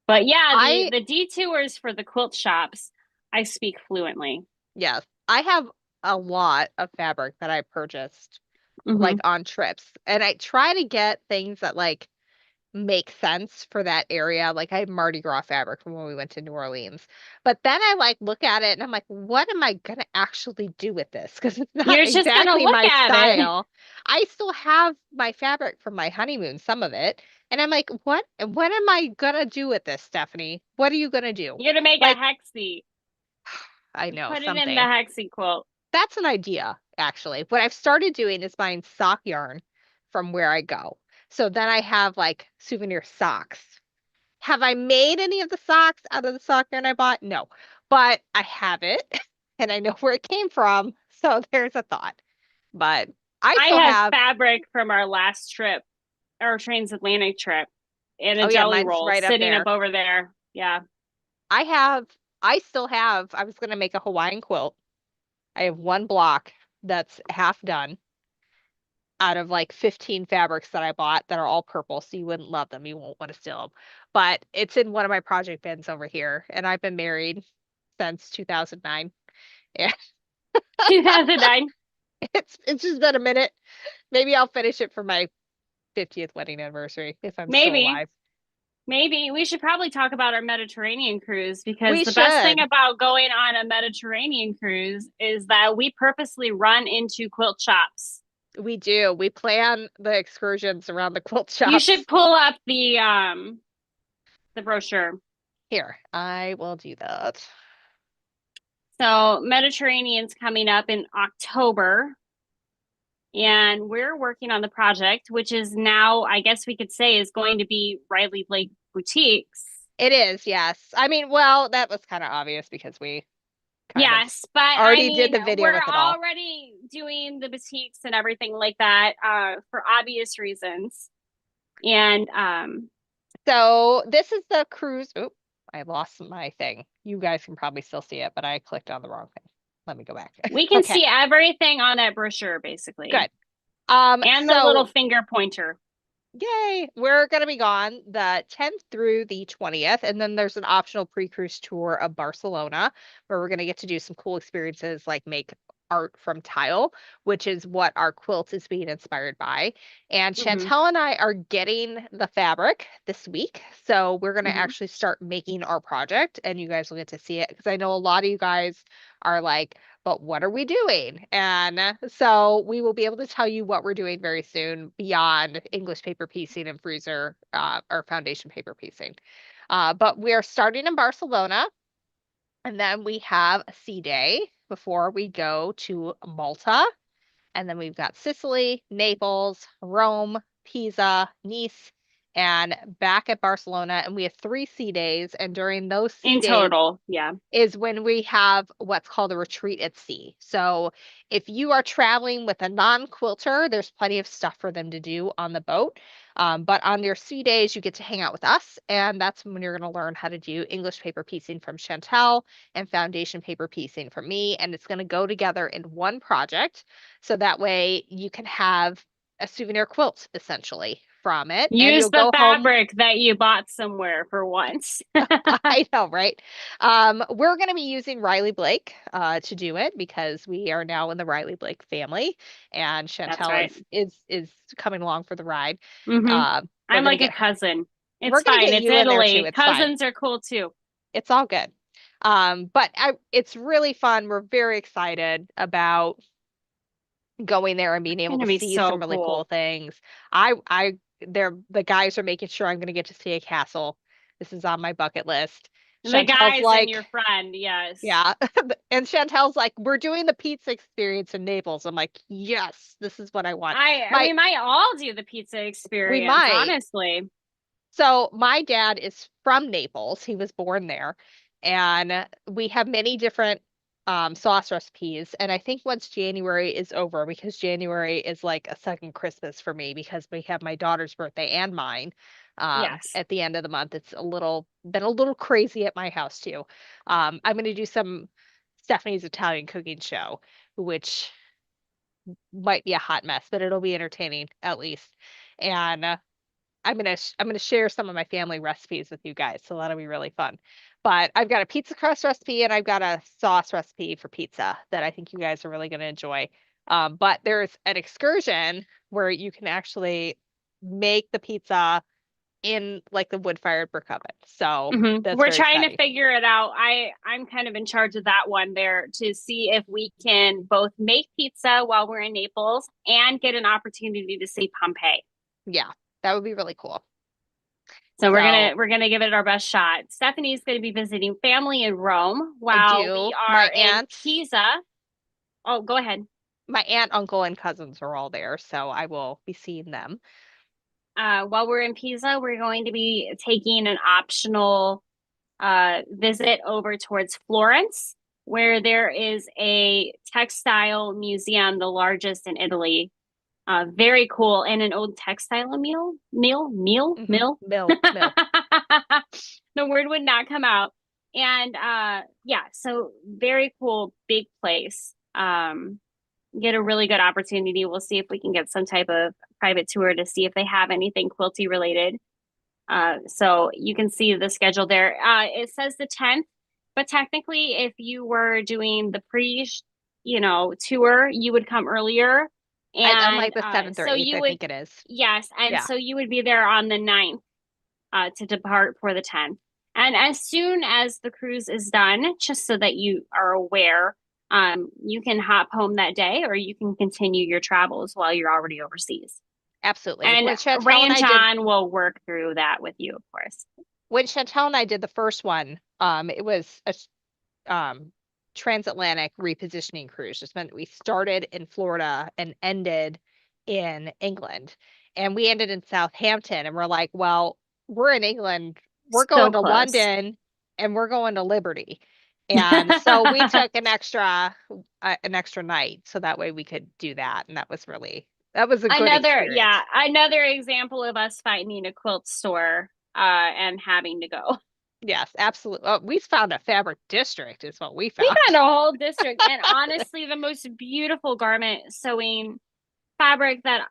But yeah, the I, the detours for the quilt shops, I speak fluently. yes, I have a lot of fabric that I purchased like Hmm. on trips. And I try to get things that like make sense for that area. Like I have Mardi Gras fabric from when we went to New Orleans. But then I like look at it and I'm like, what am I gonna actually do with this? Because it's not You're just gonna exactly look my at it. style. I still have my fabric from my honeymoon, some of it. And I'm like, what am I gonna do with this, Stephanie? What are you gonna do? You're gonna make a Like, hexie. I know Put it in the something. hexie quilt. That's an idea, actually. What I've started doing is buying sock yarn from where I go. So then I have like souvenir socks. Have I made any of the socks out of the sock yarn I bought? No, but I have it and I know where it came from. So there's a thought. But I I still have have, fabric from our last trip, our transatlantic trip, and a oh yeah, jelly mine's roll right up sitting up there. over there. Yeah. I have, I still have, I was going to make a Hawaiian quilt. I have one block that's half done out of like 15 fabrics that I bought that are all purple, so you wouldn't love them. You won't want to steal them. But it's in one of my project bins over here, and I've been married since 2009. Yeah, 2009. it's just been a minute. Maybe I'll finish it for my 50th wedding anniversary if I'm still Maybe. alive. Maybe we should probably talk about our Mediterranean cruise because We the best thing should. about going on a Mediterranean cruise is that we purposely run into quilt shops. We do. We plan the excursions around the quilt You should shops. pull up the brochure. Here, I will do that. So Mediterranean's coming up in October, and we're working on the project, which is now, I guess we could say, is going to be Riley Blake Boutiques. It is, yes. I mean, well, that was kind of obvious because we kind of Yes, but I already did mean, the video we're with it all. already doing the boutiques and everything like that for obvious reasons. And So this is the cruise. Oop, I lost my thing. You guys can probably still see it, but I clicked on the wrong thing. Let me go back. we can Okay, see everything on that brochure, basically, good. and the little So finger pointer. yay, we're gonna be gone the 10th through the 20th, and then there's an optional pre-cruise tour of Barcelona where we're gonna get to do some cool experiences like make art from tile, which is what our quilt is being inspired by. And Hmm. Chantel and I are getting the fabric this week, so we're gonna Hmm. actually start making our project, and you guys will get to see it because I know a lot of you guys are like, but what are we doing? And so we will be able to tell you what we're doing very soon beyond English paper piecing and freezer or foundation paper piecing. But we are starting in Barcelona, and then we have a sea day before we go to Malta. And then we've got Sicily, Naples, Rome, Pisa, Nice, and back at Barcelona. And we have 3 sea days. And during those sea In days, total, yeah. is when we have what's called a retreat at sea. So if you are traveling with a non-quilter, there's plenty of stuff for them to do on the boat. But on your sea days, you get to hang out with us, and that's when you're going to learn how to do English paper piecing from Chantel and foundation paper piecing from me. And it's going to go together in one project. So that way you can have a souvenir quilt essentially from it, and Use you'll the go home. fabric that you bought somewhere for once. I know, right? We're going to be using Riley Blake to do it because we are now in the Riley Blake family, and That's Chantel right. is coming along for the ride. Hmm. We're I'm gonna like a get cousin. we're It's gonna fine. get It's you in there too. Italy. It's fine. Cousins are cool too. It's all good. But it's really fun. We're very excited about going there and being It's able gonna to be see some so really cool cool. things. The guys are making sure I'm gonna get to see a castle. This is on my bucket list. The Chantel's guys and like, your friend, yes. yeah. And Chantel's like, we're doing the pizza experience in Naples. I'm like, yes, this is what I want. We might all do the pizza We experience, might. honestly. So my dad is from Naples. He was born there. And we have many different sauce recipes. And I think once January is over, because January is like a second Christmas for me because we have my daughter's birthday and mine Yes. at the end of the month. It's been a little crazy at my house too. I'm going to do some Stephanie's Italian cooking show, which might be a hot mess, but it'll be entertaining at least. And I'm gonna share some of my family recipes with you guys, so that'll be really fun. But I've got a pizza crust recipe and I've got a sauce recipe for pizza that I think you guys are really gonna enjoy. But there's an excursion where you can actually make the pizza in like the wood-fired brick oven. So that's We're very trying to exciting. figure it out. I'm kind of in charge of that one there to see if we can both make pizza while we're in Naples and get an opportunity to see Pompeii. Yeah, that would be really cool. So So we're gonna give it our best shot. Stephanie's gonna be visiting family in Rome I while we do. are in Pisa. Oh, go ahead. My aunt, uncle, and cousins are all there, so I will be seeing them. While we're in Pisa, we're going to be taking an optional visit over towards Florence, where there is a textile museum, the largest in Italy. Very cool, and an old textile mill. Mill. The word would not come out. And yeah, so very cool, big place. Get a really good opportunity. We'll see if we can get some type of private tour to see if they have anything quilty related. So you can see the schedule there. It says the 10th, but technically, if you were doing the tour, you would come earlier. I'm And like the seventh or so eighth, you I would, think it is. yes, and Yeah, so you would be there on the 9th to depart for the 10th. And as soon as the cruise is done, just so that you are aware, you can hop home that day or you can continue your travels while you're already overseas. absolutely. And Ray and John will work through that with you, of course. When Chantel and I did the first one, it was a transatlantic repositioning cruise. Just meant we started in Florida and ended in England. And we ended in Southampton, and we're like, well, we're in England, we're So going to close. London, and we're going to Liberty. And so we took an extra night so that way we could do that. And that was a good experience. Another example of us finding a quilt store and having to go. Yes, absolutely. Oh, we found a fabric district is what we We found. found a whole district, and honestly, the most beautiful garment sewing fabric that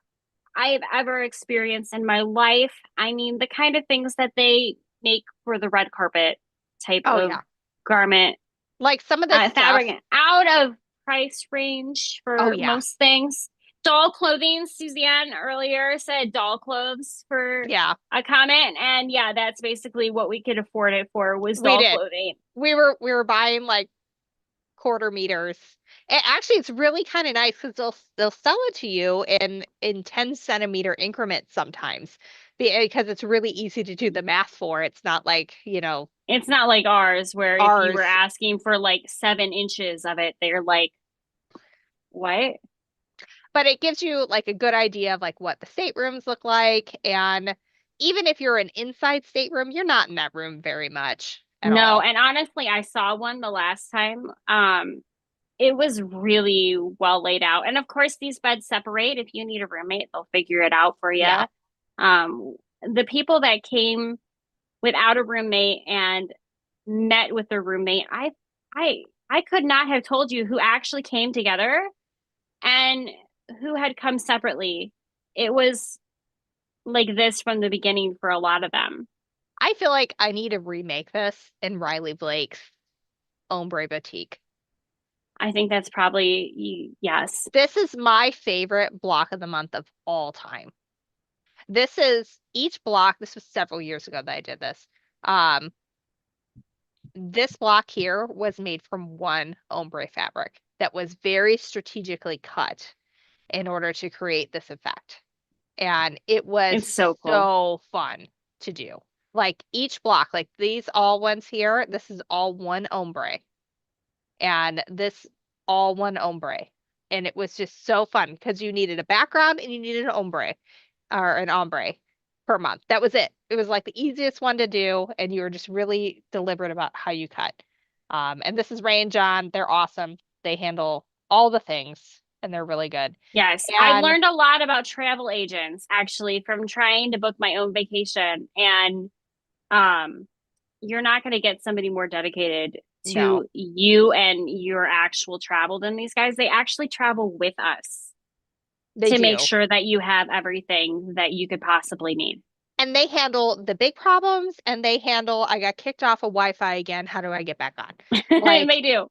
I've ever experienced in my life. I mean, the kind of things that they make for the red carpet type Oh of yeah. garment, Like some of this stuff. fabric out of price range Oh for yeah. most things. Doll clothing, Suzanne earlier said doll clothes for Yeah, a comment. And yeah, that's basically what we could afford it for was we doll did. clothing. We were buying like quarter meters. And actually it's really kind of nice because they'll sell it to you in 10 centimeter increments sometimes because it's really easy to do the math for. It's not like, It's not like ours where if you were ours. asking for like 7 inches of it, they're like, what? But it gives you like a good idea of like what the staterooms look like. And even if you're an inside stateroom, you're not in that room very much at No, all. and honestly, I saw one the last time. It was really well laid out. And of course, these beds separate. If you need a roommate, they'll figure it out for you. Yeah. The people that came without a roommate and met with their roommate, I could not have told you who actually came together and who had come separately. It was like this from the beginning for a lot of them. I feel like I need to remake this in Riley Blake's Ombre Boutique. I think that's probably yes. This is my favorite block of the month of all time. This is each block. This was several years ago that I did this. Um, this block here was made from one ombre fabric that was very strategically cut in order to create this effect. And it was It's so cool. so fun to do. Like each block, like these all ones here, this is all one ombre. And this all one ombre. And it was just so fun because you needed a background and you needed an ombre or an ombre per month. That was it. It was like the easiest one to do, and you were just really deliberate about how you cut. And this is Ray and John. They're awesome. They handle all the things, and they're really good. Yes, I've And learned a lot about travel agents actually from trying to book my own vacation. And um, you're not going to get somebody more dedicated no, to you and your actual travel than these guys. They actually travel with us they to make do. sure that you have everything that you could possibly need. And they handle the big problems, and they handle, I got kicked off of Wi-Fi again. How do I get back on? Like They do.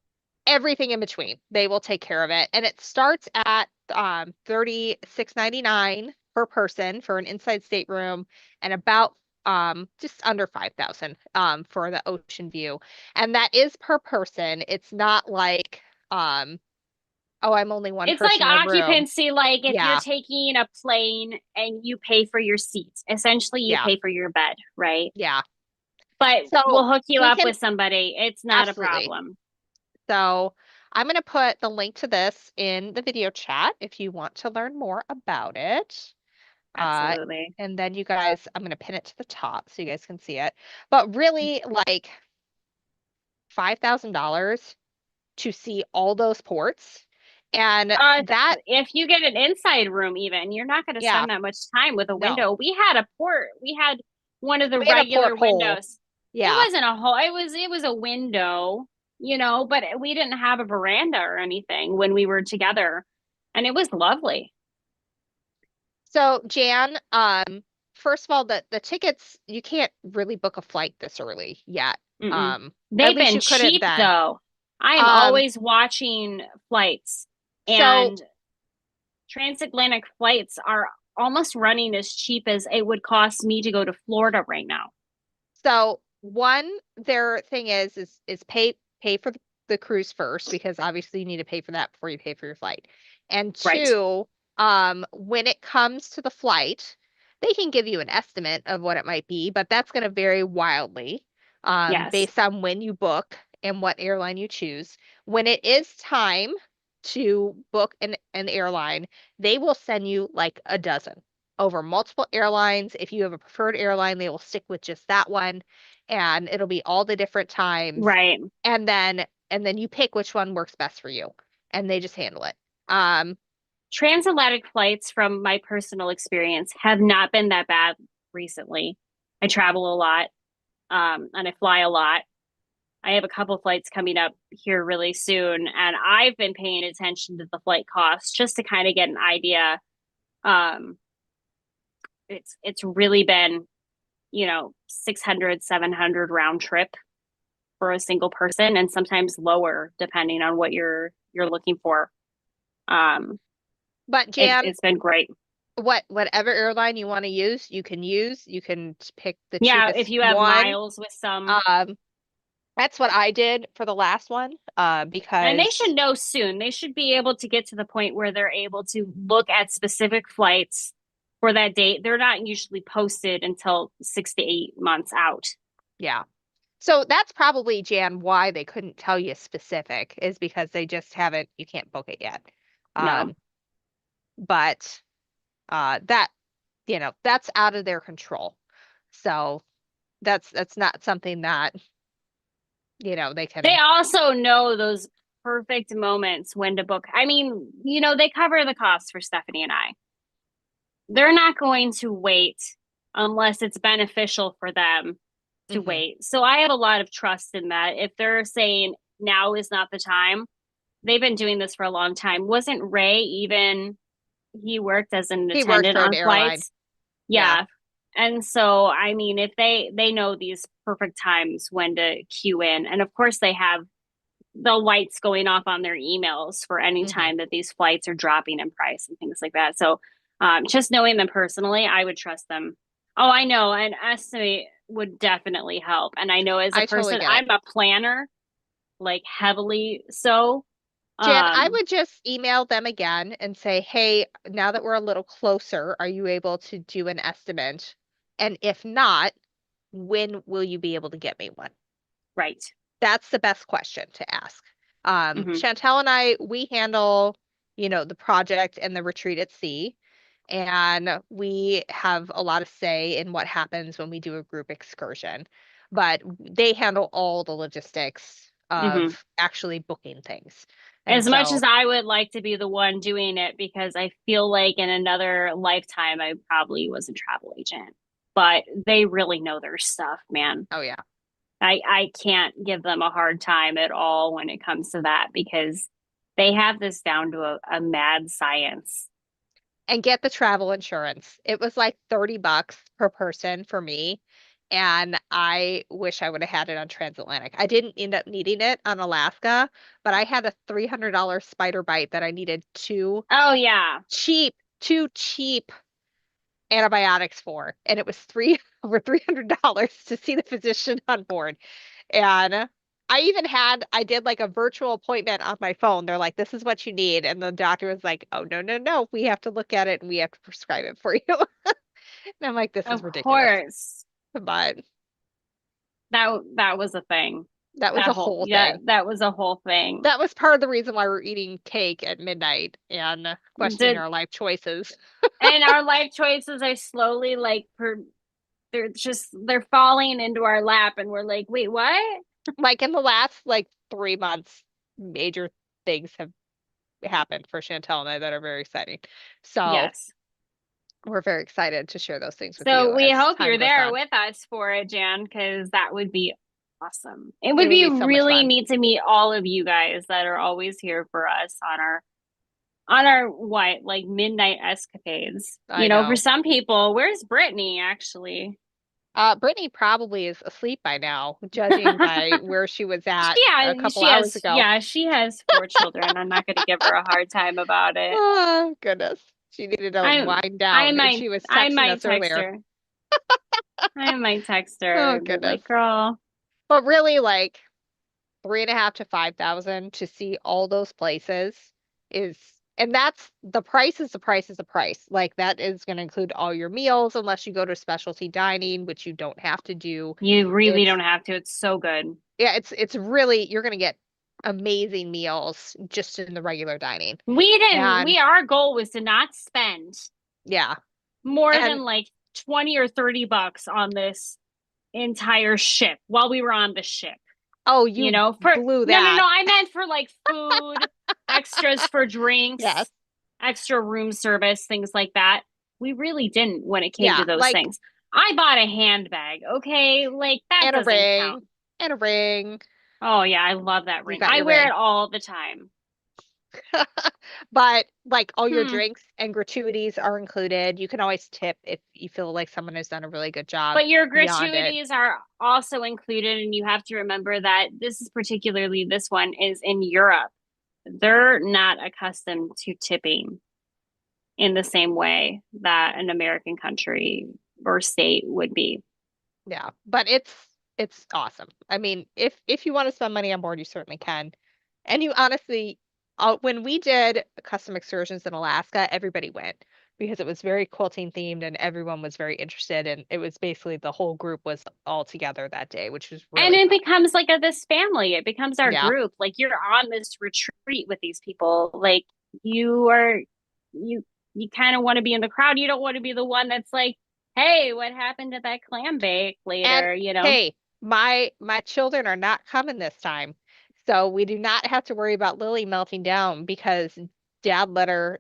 everything in between. They will take care of it. And it starts at 36.99 per person for an inside stateroom and about just under 5,000 for the ocean view. And that is per person. It's not like oh, I'm only one It's like person in a room. occupancy, like if you're Yeah, taking a plane and you pay for your seats, essentially you yeah, pay for your bed, right? yeah. But So we'll hook you we up can with somebody. It's not a absolutely. problem. So I'm going to put the link to this in the video chat if you want to learn more about it. Uh, Absolutely. and then you guys, I'm going to pin it to the top so you guys can see it. But really, like $5,000 to see all those ports. And Uh, that, if you get an inside room, even you're not going to yeah, spend that much time with a no, window. We had a port. We had one of the we had a regular porthole. windows. It Yeah. wasn't a hole. It was a window, but we didn't have a veranda or anything when we were together, and it was lovely. So Jan, first of all, the tickets, you can't really book a flight this early yet. Mm-mm. Um, at They've least been you couldn't cheap then. though. I am Um, always watching flights, so and transatlantic flights are almost running as cheap as it would cost me to go to Florida right now. So one, their thing is pay for the cruise first because obviously you need to pay for that before you pay for your flight. And Right. two, when it comes to the flight, they can give you an estimate of what it might be, but that's going to vary wildly, Yes. based on when you book and what airline you choose. When it is time to book an airline, they will send you like a dozen over multiple airlines. If you have a preferred airline, they will stick with just that one and it'll be all the different times. Right. And then you pick which one works best for you and they just handle it. Um, Transatlantic flights, from my personal experience, have not been that bad recently. I travel a lot, and I fly a lot. I have a couple flights coming up here really soon, and I've been paying attention to the flight costs just to kind of get an idea. Um, it's really been, 600, 700 round trip for a single person, and sometimes lower depending on what you're looking for. Um, but it's Jan, it's been great. whatever airline you want to use, you can use. You can pick the Yeah, if cheapest you have one. miles with some, Um, that's what I did for the last one, and they because should know soon. They should be able to get to the point where they're able to look at specific flights for that date. They're not usually posted until 6 to 8 months out. yeah. So that's probably, Jan, why they couldn't tell you specific is because they just haven't, you can't book it yet. No. Um, but that, that's out of their control. So that's not something that, they They can. also know those perfect moments when to book. I mean, they cover the costs for Stephanie and I. They're not going to wait unless it's beneficial for them to Mhm. wait. So I have a lot of trust in that. If they're saying now is not the time, they've been doing this for a long time. Wasn't Ray even, he worked as an He worked attendant for an on airline. flights? Yeah. Yeah. And so, I mean, if they know these perfect times when to queue in, and of course they have the lights going off on their emails for any Hmm. time that these flights are dropping in price and things like that. So, just knowing them personally, I would trust them. Oh, I know, an estimate would definitely help. And I know as a I totally person, get it. I'm a planner, like heavily so. Jan, I Um, would just email them again and say, hey, now that we're a little closer, are you able to do an estimate? And if not, when will you be able to get me one? right. That's the best question to ask. Hmm. Chantel and I, we handle, the project and the retreat at sea, and we have a lot of say in what happens when we do a group excursion. But they handle all the logistics Hmm. of actually booking things. And As much as so, I would like to be the one doing it, because I feel like in another lifetime I probably was a travel agent, but they really know their stuff, man. oh yeah. I can't give them a hard time at all when it comes to that, because they have this down to a mad science. And get the travel insurance. It was like 30 bucks per person for me. And I wish I would have had it on transatlantic. I didn't end up needing it on Alaska, but I had a $300 spider bite that I needed Oh yeah. two cheap antibiotics for. And it was three. over $300 to see the physician on board. And I did like a virtual appointment on my phone. They're like, this is what you need. And the doctor was like, oh, no, no, no. We have to look at it and we have to prescribe it for you. And I'm like, this is Of ridiculous. course. But That was a thing. that was a whole Yeah, thing. that was a whole thing. That was part of the reason why we're eating cake at midnight and questioning Did our life choices. and our life choices are slowly like they're falling into our lap and we're like, wait, what? Like in the last like 3 months, major things have happened for Chantel and I that are very exciting. So Yes. we're very excited to share those things with you So we as hope time you're goes there on. with us for it, Jan, because that would be awesome. It It would would be be so much really fun. neat to meet all of you guys that are always here for us on our what, like midnight escapades. I For know. some people, where's Brittany actually? Brittany probably is asleep by now, judging by where she was at a couple hours ago. She has four children. I'm not going to give her a hard time about it. Oh, goodness. She needed to I wind I down, and might she was I texting might us text earlier. her. I might text her Oh, and be goodness. like, girl, But really, like 3.5 to 5,000 to see all those places is, and that's the price is the price is the price. Like that is going to include all your meals, unless you go to specialty dining, which you don't have to do. you really It's don't have to. It's so good. Yeah, it's really you're gonna get amazing meals just in the regular dining. And Our goal was to not spend yeah. more And than like 20 or 30 bucks on this entire ship while we were on the ship. oh, you For blew no, that. I meant for like food, extras for drinks, Yes. extra room service, things like that. We really didn't when it came to Yeah, those like things. I bought a handbag, okay? Like that and a doesn't count. ring and a ring. Oh yeah, I love that You ring. got I your wear it ring. all the time. But like all your Hmm. drinks and gratuities are included. You can always tip if you feel like someone has done a really good job But your beyond it. gratuities are also included, and you have to remember that this one is in Europe. They're not accustomed to tipping in the same way that an American country or state would be. Yeah, but it's awesome. I mean, if you want to spend money on board, you certainly can. And you honestly, when we did custom excursions in Alaska, everybody went because it was very quilting themed and everyone was very interested. And it was basically the whole group was all together that day, which was And really it fun. becomes like this family. It becomes our Yeah. group. Like you're on this retreat with these people. Like you are, you you kind of want to be in the crowd. You don't want to be the one that's like, "Hey, what happened to that clam bake And later?" hey, my children are not coming this time. So we do not have to worry about Lily melting down because dad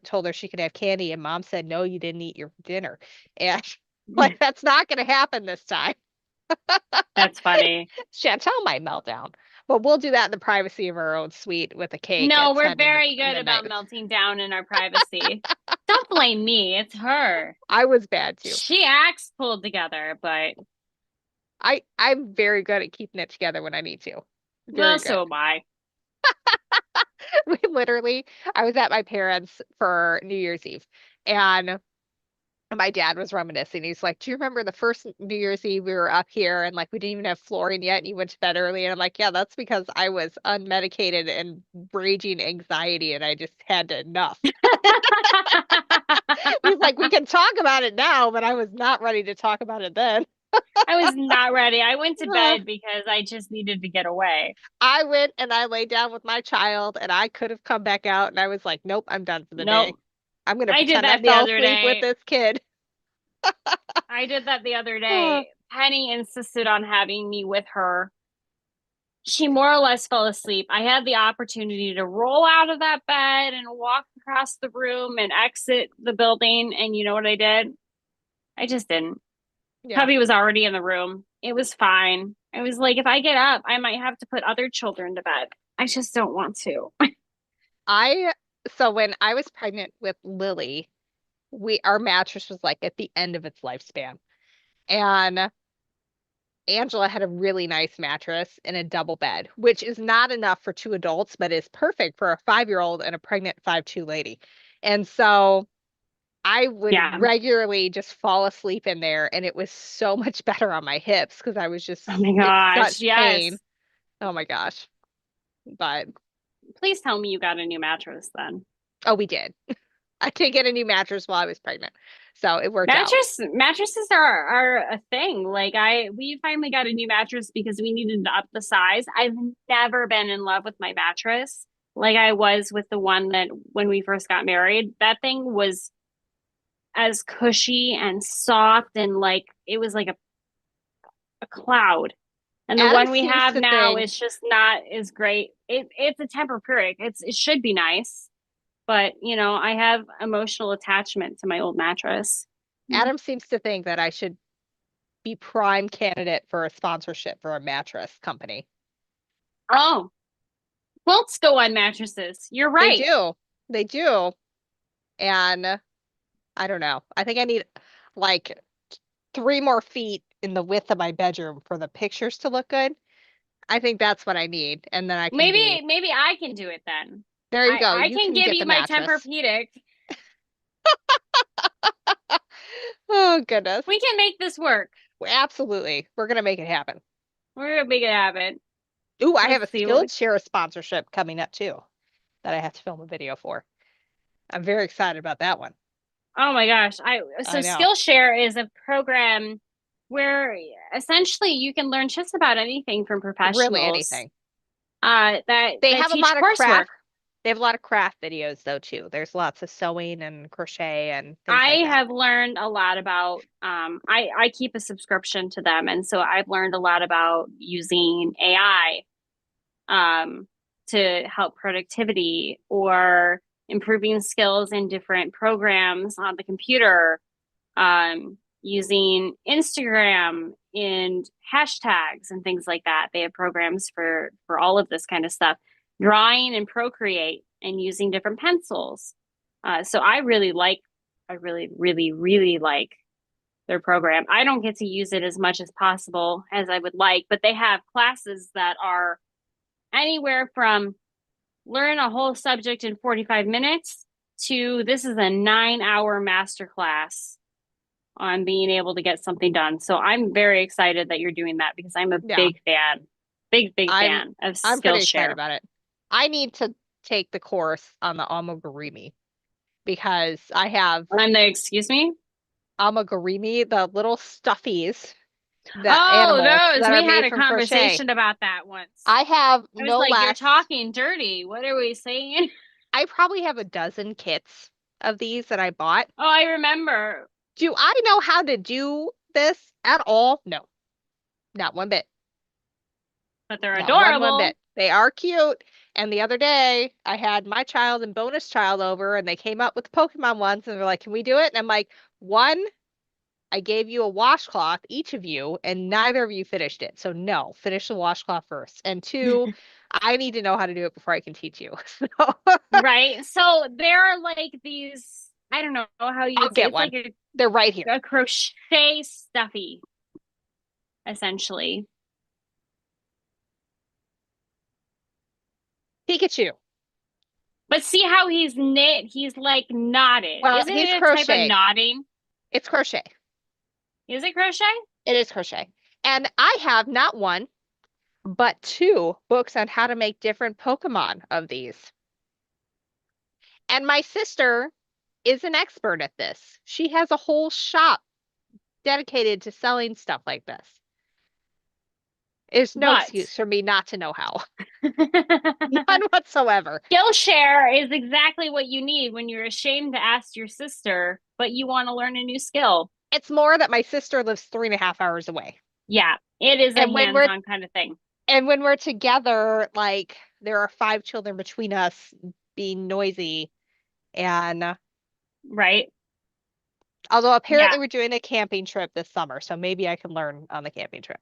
told her she could have candy and mom said, no, you didn't eat your dinner. And like that's not going to happen this time. That's funny. Chantel might melt down, but we'll do that in the privacy of our own suite with a cake No, at we're 10 in the very good midnight. about melting down in our privacy. Don't blame me. It's her. I was bad too. She acts pulled together, but I'm very good at keeping it together when I need to. well, Very good. so am I. We literally, I was at my parents' for New Year's Eve, and my dad was reminiscing. He's like, "Do you remember the first New Year's Eve we were up here and like we didn't even have flooring yet, and you went to bed early?" And I'm like, "Yeah, that's because I was unmedicated and raging anxiety, and I just had enough." He's like, "We can talk about it now, but I was not ready to talk about it then." I was not ready. I went to Uh, bed because I just needed to get away. I went and I lay down with my child, and I could have come back out, and I was like, "Nope, I'm done for the day. Nope. I'm gonna I did pretend I that the fell other asleep with day. this kid." I did that the other Uh, day. Penny insisted on having me with her. She more or less fell asleep. I had the opportunity to roll out of that bed and walk across the room and exit the building. And you know what I did? I just didn't. yeah. Hubby was already in the room. It was fine. I was like, if I get up, I might have to put other children to bed. I just don't want to. I so when I was pregnant with Lily, we our mattress was like at the end of its lifespan. And Angela had a really nice mattress and a double bed, which is not enough for two adults, but is perfect for a 5-year-old and a pregnant 5'2" lady. And so I would Yeah. regularly just fall asleep in there, and it was so much better on my hips because I was Oh just my in gosh. such pain. Yes. Oh my gosh. But Please tell me you got a new mattress then. oh, we did. I did get a new mattress while I was pregnant. So it worked out. Mattresses are a thing. Like we finally got a new mattress because we needed to up the size. I've never been in love with my mattress like I was with the one that when we first got married. That thing was as cushy and soft and like it was like a cloud. And the Adam one we seems have to now think is just not as great. It's a Tempur-Pedic. It should be nice, but I have emotional attachment to my old mattress. Adam seems to think that I should be prime candidate for a sponsorship for a mattress company. Oh, quilts go on mattresses. You're They right. do. They do. And I don't know. I think I need like 3 more feet in the width of my bedroom for the pictures to look good. I think that's what I need. And then I can be, Maybe I can do it then. there you I go. I You can can give get you the my mattress. Tempur-Pedic. Oh, goodness. We can make this work. Absolutely. We're going to make it happen. We're gonna make it happen. Ooh, I have Let's a see what. Skillshare sponsorship coming up too that I have to film a video for. I'm very excited about that one. Oh my gosh. So I know. Skillshare is a program where essentially you can learn just about anything from Really professionals anything. They that have a teach lot of coursework. craft. They have a lot of craft videos though too. There's lots of sewing and crochet and things like I that. have learned a lot about I keep a subscription to them and so I've learned a lot about using AI to help productivity or improving skills in different programs on the computer, using Instagram and hashtags and things like that. They have programs for all of this kind of stuff, drawing and Procreate, and using different pencils. So I really like their program. I don't get to use it as much as possible as I would like, but they have classes that are anywhere from learn a whole subject in 45 minutes to this is a 9 hour masterclass on being able to get something done. So I'm very excited that you're doing that because I'm a Yeah. big fan, big I'm fan of I'm pretty excited Skillshare. about it. I need to take the course on the amigurumi because I have Excuse me? amigurumi, the little stuffies, the Oh, animals those. that are We had made a from crochet. conversation about that once. I have I was no like, you're less, talking dirty. What are we saying? I probably have a dozen kits of these that I bought. Oh, I remember. Do I know how to do this at all? No, not one bit. But they're Not one adorable. bit. They are cute. And the other day, I had my child and bonus child over, and they came up with the Pokemon ones, and they're like, "Can we do it?" And I'm like, "One, I gave you a washcloth, each of you, and neither of you finished it. So no, finish the washcloth first. And two, I need to know how to do it before I can teach you." So Right. So there are like these, I don't know how you I'll would say get it's one. like They're right here. a crochet stuffy, essentially. Pikachu. But see how he's knit, he's like knotted. Well, Isn't he's it a type of crochet. knotting? It's crochet. Is it crochet? It is crochet. And I have not one, but two books on how to make different Pokemon of these. And my sister is an expert at this. She has a whole shop dedicated to selling stuff like this. There's no But excuse for me not to know how. None whatsoever. Skillshare is exactly what you need when you're ashamed to ask your sister, but you want to learn a new skill. It's more that my sister lives 3.5 hours away. Yeah, it is a And when we're hands-on kind of thing. and when we're together, like there are 5 children between us being noisy. And Right? although Yeah. apparently we're doing a camping trip this summer, so maybe I can learn on the camping trip.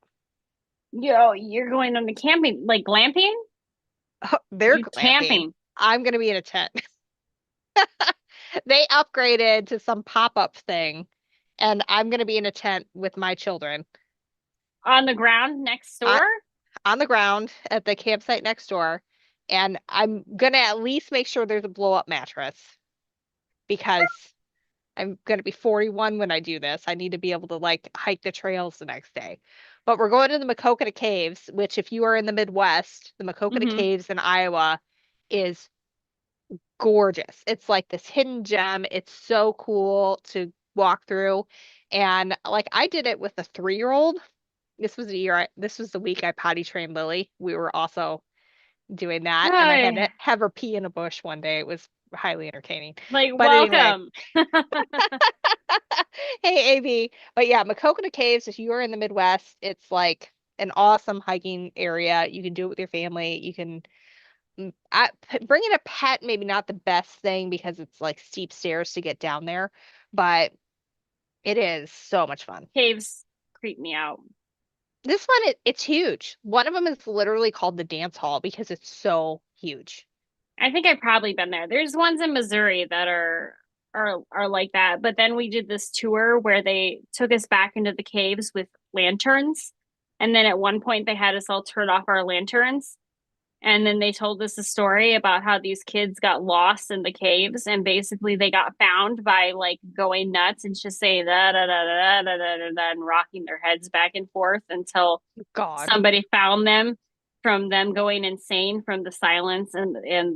You're going on the camping, like glamping? They're You glamping. camping I'm gonna be in a tent. They upgraded to some pop-up thing, and I'm gonna be in a tent with my children on the ground next on, door? on the ground at the campsite next door. And I'm gonna at least make sure there's a blow-up mattress because I'm gonna be 41 when I do this. I need to be able to like hike the trails the next day. But we're going to the Makokata Caves, which if you are in the Midwest, the Makokata Hmm. Caves in Iowa is gorgeous. It's like this hidden gem. It's so cool to walk through. And like I did it with a 3-year-old. This was the week I potty trained Lily. We were also doing that, and I had to Hi. have her pee in a bush one day. It was highly entertaining. Like, But anyway, welcome. hey AB. But yeah, Makokana Caves, if you are in the Midwest, it's like an awesome hiking area. You can do it with your family. You can bringing a pet, maybe not the best thing because it's like steep stairs to get down there, but it is so much fun. Caves creep me out. This one, it's huge. One of them is literally called the dance hall because it's so huge. I think I've probably been there. There's ones in Missouri that are like that. But then we did this tour where they took us back into the caves with lanterns. And then at one point they had us all turn off our lanterns. And then they told us a story about how these kids got lost in the caves and basically they got found by like going nuts and just saying da da da da da da da da and rocking their heads back and forth until God. somebody found them from them going insane from the silence and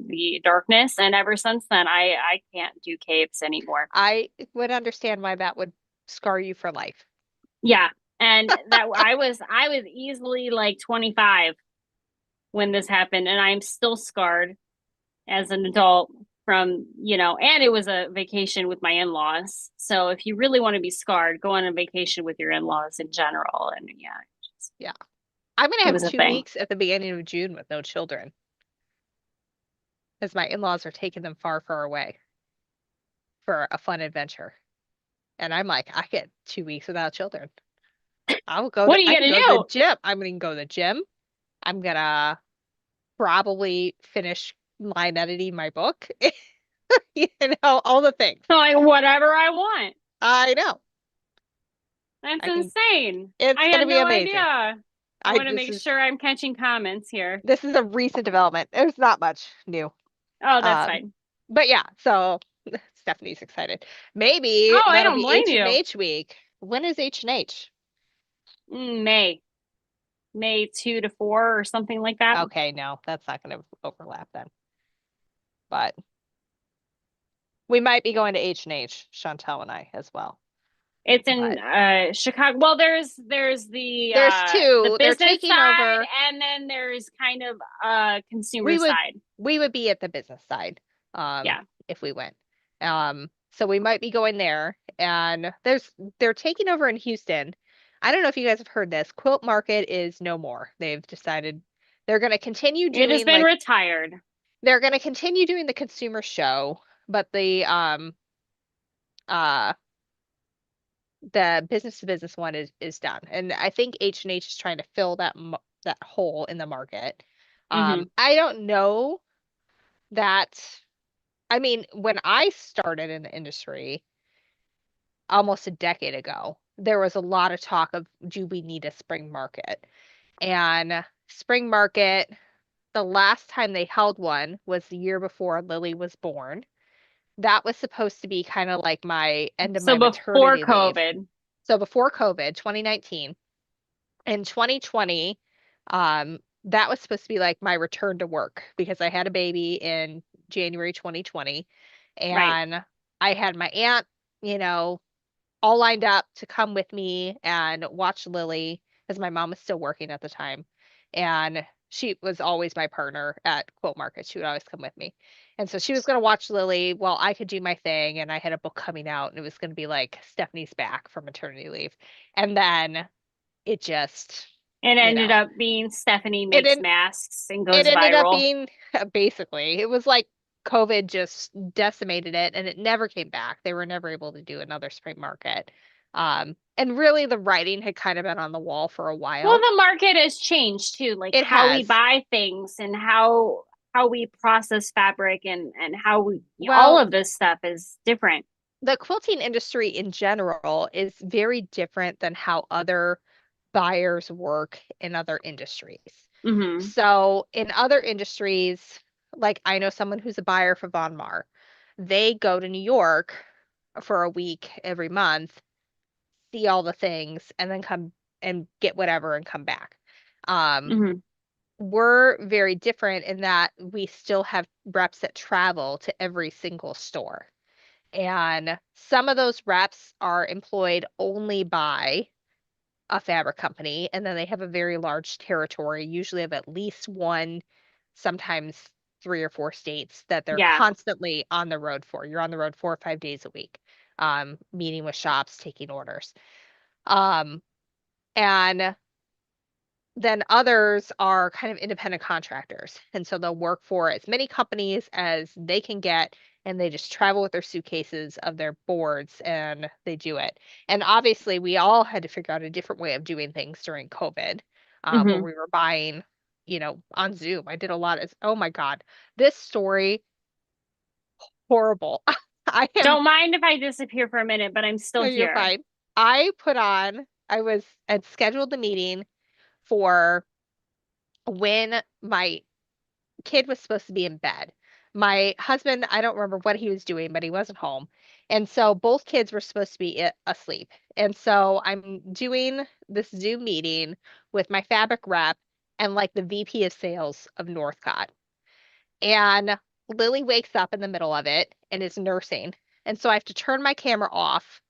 the darkness. And ever since then I can't do caves anymore. I would understand why that would scar you for life. Yeah. And that I was easily like 25 when this happened and I'm still scarred as an adult from, and it was a vacation with my in-laws. So if you really want to be scarred, go on a vacation with your in-laws in general. And yeah, Yeah. I'm gonna it have was a two thing. weeks at the beginning of June with no children, as my in-laws are taking them far, far away for a fun adventure. And I'm like, I get 2 weeks without children. What are you I can gonna go to the do? gym. I'm gonna go to the gym. I'm gonna probably finish line editing my book. You know, all the things. Like whatever I want. I know. That's I can, insane. I it's had gonna be no amazing. idea. I want to make sure I'm catching comments here. This is a recent development. There's not much new. Oh, that's Um, fine. but yeah, so Stephanie's excited. Maybe Oh, I that'll don't be blame H and you. H week. When is H and H? May 2 to 4 or something like that. Okay, no, that's not going to overlap then. But we might be going to H and H, Chantel and I as well. It's in But Chicago. Well, there's the there's two. They're business taking side over. and then there's kind of consumer We would side. we would be at the business side, Yeah. if we went. So we might be going there. And they're taking over in Houston. I don't know if you guys have heard this. Quilt Market is no more. They've decided they're going to continue It has doing been like retired. they're going to continue doing the consumer show, but uh the business to business one is done. And I think H&H is trying to fill that hole in the market. Hmm. I don't know that. I mean, when I started in the industry almost a decade ago, there was a lot of talk of, do we need a spring market? And spring market, the last time they held one was the year before Lily was born. That was supposed to be kind of like my end of So my before maternity leave. COVID, So before COVID, 2019. In 2020, that was supposed to be like my return to work because I had a baby in January 2020 right. and I had my aunt, you know, all lined up to come with me and watch Lily because my mom was still working at the time. And she was always my partner at Quilt Market. She would always come with me. And so she was going to watch Lily while I could do my thing. And I had a book coming out and it was going to be like Stephanie's back from maternity leave. And then it just, It you ended know, up being Stephanie it makes didn't, masks and it goes ended up viral. being basically, it was like COVID just decimated it and it never came back. They were never able to do another spring market. And really the writing had kind of been on the wall for a Well, while. the market has changed too, like It how we has. buy things and how we process fabric and how we all Well, of this stuff is different. the quilting industry in general is very different than how other buyers work in other industries. Hmm. So in other industries, like I know someone who's a buyer for Von Maur, they go to New York for a week every month, see all the things, and then come and get whatever and come back. Um, Hmm. we're very different in that we still have reps that travel to every single store. And some of those reps are employed only by a fabric company, and then they have a very large territory, usually of at least one, sometimes 3 or 4 states that they're Yeah. constantly on the road for. You're on the road 4 or 5 days a week, meeting with shops, taking orders. Um, and then others are kind of independent contractors. And so they'll work for as many companies as they can get, and they just travel with their suitcases of their boards and they do it. And obviously, we all had to figure out a different way of doing things during COVID, where Hmm. we were buying, on Zoom. I did a lot of, oh my God, this story, horrible. I am, Don't mind if I disappear for a minute, but I'm still no, you're here. fine. I had scheduled the meeting for when my kid was supposed to be in bed. My husband, I don't remember what he was doing, but he wasn't home. And so both kids were supposed to be asleep. And so I'm doing this Zoom meeting with my fabric rep and like the VP of sales of Northcott. And Lily wakes up in the middle of it and is nursing. And so I have to turn my camera off.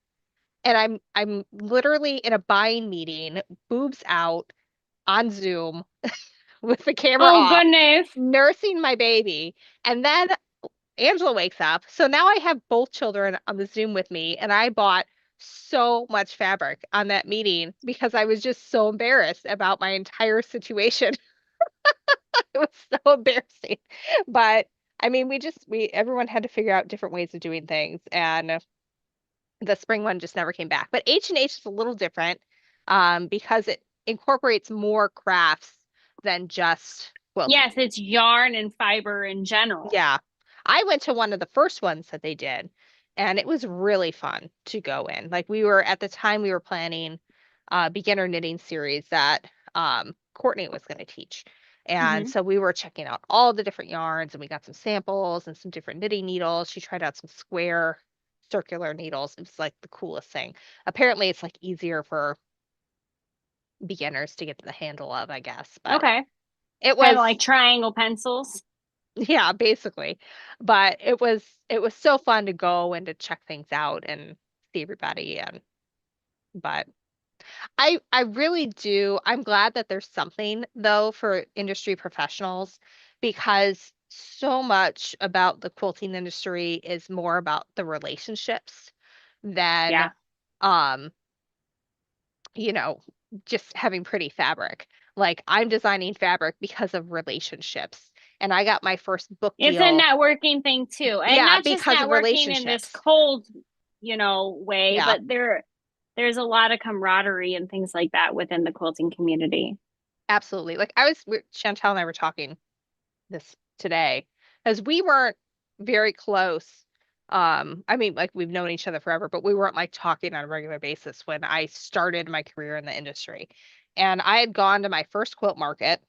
And I'm literally in a buying meeting, boobs out on Zoom with the camera Oh off, goodness. nursing my baby. And then Angela wakes up. So now I have both children on the Zoom with me, and I bought so much fabric on that meeting because I was just so embarrassed about my entire situation. It was so embarrassing. But I mean, everyone had to figure out different ways of doing things, and the spring one just never came back. But H&H is a little different because it incorporates more crafts than just quilting. Yes, it's yarn and fiber in general. Yeah. I went to one of the first ones that they did, and it was really fun to go in. Like at the time we were planning a beginner knitting series that Courtney was going to teach. And Hmm. so we were checking out all the different yarns and we got some samples and some different knitting needles. She tried out some square circular needles. It was like the coolest thing. Apparently it's like easier for beginners to get the handle of, I guess. But Okay. it Kind of was like triangle pencils. yeah, basically. But it was so fun to go and to check things out and see everybody and but I really do. I'm glad that there's something though for industry professionals because so much about the quilting industry is more about the relationships than Yeah. um you know, just having pretty fabric. Like I'm designing fabric because of relationships. And I got my first book It's a deal. networking thing too. And Yeah, not just because of networking in this relationships. cold, way, Yeah, but there's a lot of camaraderie and things like that within the quilting community. absolutely. Like Chantel and I were talking this today, as we weren't very close. I mean, like we've known each other forever, but we weren't like talking on a regular basis when I started my career in the industry. And I had gone to my first quilt market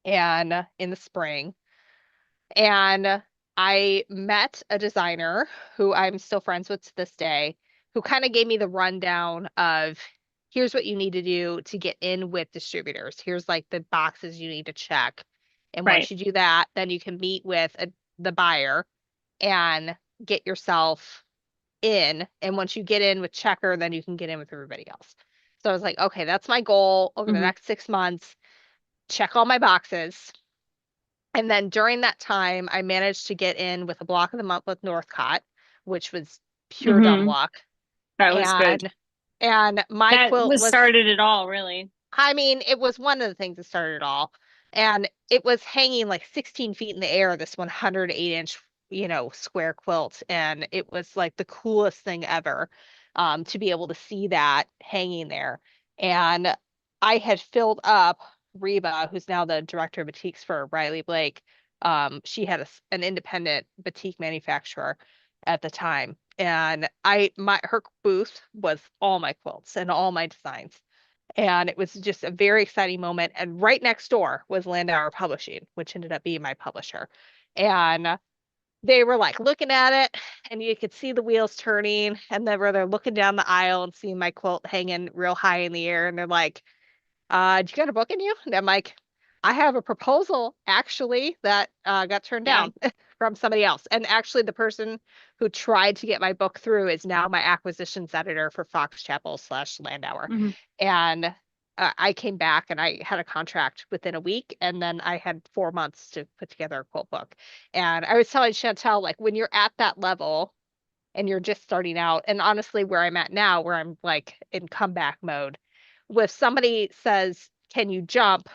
and in the spring, and I met a designer who I'm still friends with to this day, who kind of gave me the rundown of here's what you need to do to get in with distributors. Here's like the boxes you need to check. And once Right. you do that, then you can meet with the buyer and get yourself in. And once you get in with Checker, then you can get in with everybody else. So I was like, okay, that's my goal over the Hmm. next 6 months. Check all my boxes. And then during that time, I managed to get in with a block of the month with Northcott, which was pure dumb Hmm. luck. That was good. And my That quilt was was, started it all, really. I mean, it was one of the things that started it all. And it was hanging like 16 feet in the air, this 108-inch, square quilt. And it was like the coolest thing ever, to be able to see that hanging there. And I had filled up Reba, who's now the director of boutiques for Riley Blake. She had an independent boutique manufacturer at the time. And her booth was all my quilts and all my designs. And it was just a very exciting moment. And right next door was Landauer Publishing, which ended up being my publisher. And they were like looking at it and you could see the wheels turning and then where they're looking down the aisle and seeing my quilt hanging real high in the air and they're like, do you got a book in you? And I'm like, I have a proposal actually that got turned Yeah. down from somebody else. And actually the person who tried to get my book through is now my acquisitions editor for Fox Chapel / Landauer. Hmm. And I came back and I had a contract within a week, and then I had 4 months to put together a quote book. And I was telling Chantel, like, when you're at that level and you're just starting out, and honestly, where I'm at now, where I'm like in comeback mode, if somebody says, "Can you jump?"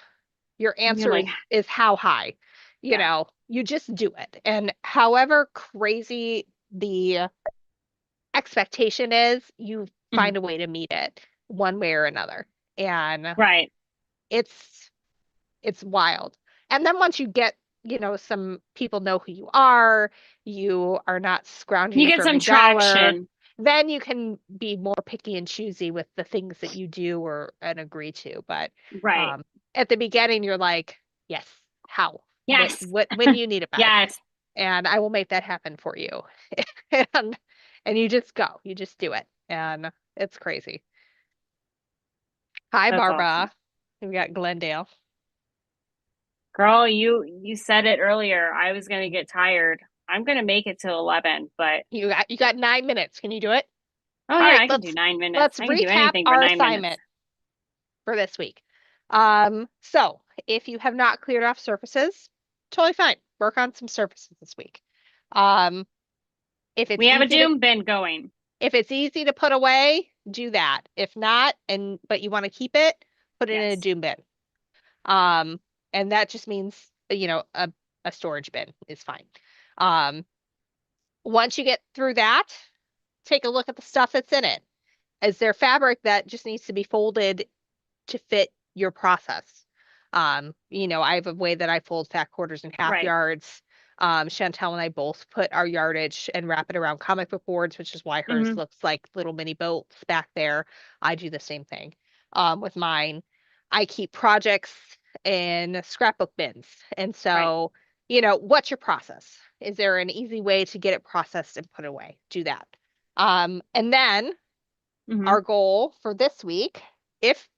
Your You're answer like, is how high. You yeah. know, you just do it. And however crazy the expectation is, you Mhm. find a way to meet it one way or another. And Right. it's it's wild. And then once you get, some people know who you are not You scrounging get for some every dollar, traction. then you can be more picky and choosy with the things that you do or and agree to. But Right. um, at the beginning, you're like, yes, how? What, Yes. what, when do you need it by? Yes. And I will make that happen for you. And you just go, you just do it. And it's crazy. Hi, That's awesome. Barbara. We got Glendale. Girl, you said it earlier. I was gonna get tired. I'm gonna make it till 11, but You got 9 minutes. Can you do it? oh All yeah, right, I can do 9 minutes. let's I can do recap anything for our 9 minutes. assignment for this week. So if you have not cleared off surfaces, totally fine. Work on some surfaces this week. Um, if it's We have a easy to doom bin going. if it's easy to put away, do that. If not, but you want to keep it, put it in a Yes. doom bin. Um, and that just means, a storage bin is fine. Um, once you get through that, take a look at the stuff that's in it. Is there fabric that just needs to be folded to fit your process? I have a way that I fold fat quarters and half Right. yards. Chantel and I both put our yardage and wrap it around comic book boards, which is why hers Hmm. looks like little mini boats back there. I do the same thing with mine. I keep projects in scrapbook bins. And Right. so, what's your process? Is there an easy way to get it processed and put away? Do that. And then Hmm. our goal for this week, if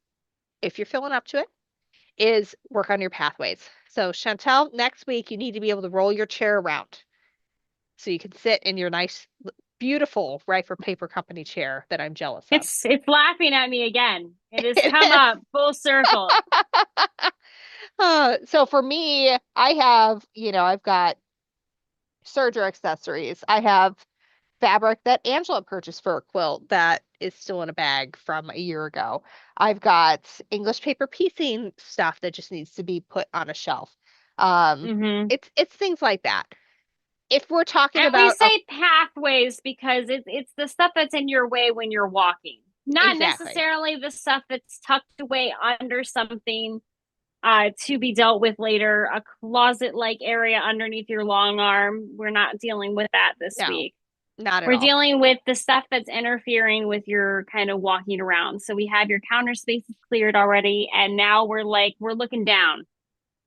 you're feeling up to it, is work on your pathways. So Chantel, next week you need to be able to roll your chair around so you can sit in your nice, beautiful Rifer Paper Company chair that I'm jealous of. It's laughing at me again. It has It come is. up full circle. So for me, I've got serger accessories. I have fabric that Angela purchased for a quilt that is still in a bag from a year ago. I've got English paper piecing stuff that just needs to be put on a shelf. Um, Hmm. it's things like that. If we're talking And we about a say pathways because it's the stuff that's in your way when you're walking, not exactly. necessarily the stuff that's tucked away under something to be dealt with later, a closet like area underneath your long arm. We're not dealing with that this No, week. not at We're all. dealing with the stuff that's interfering with your kind of walking around. So we have your counter spaces cleared already, and now we're looking down.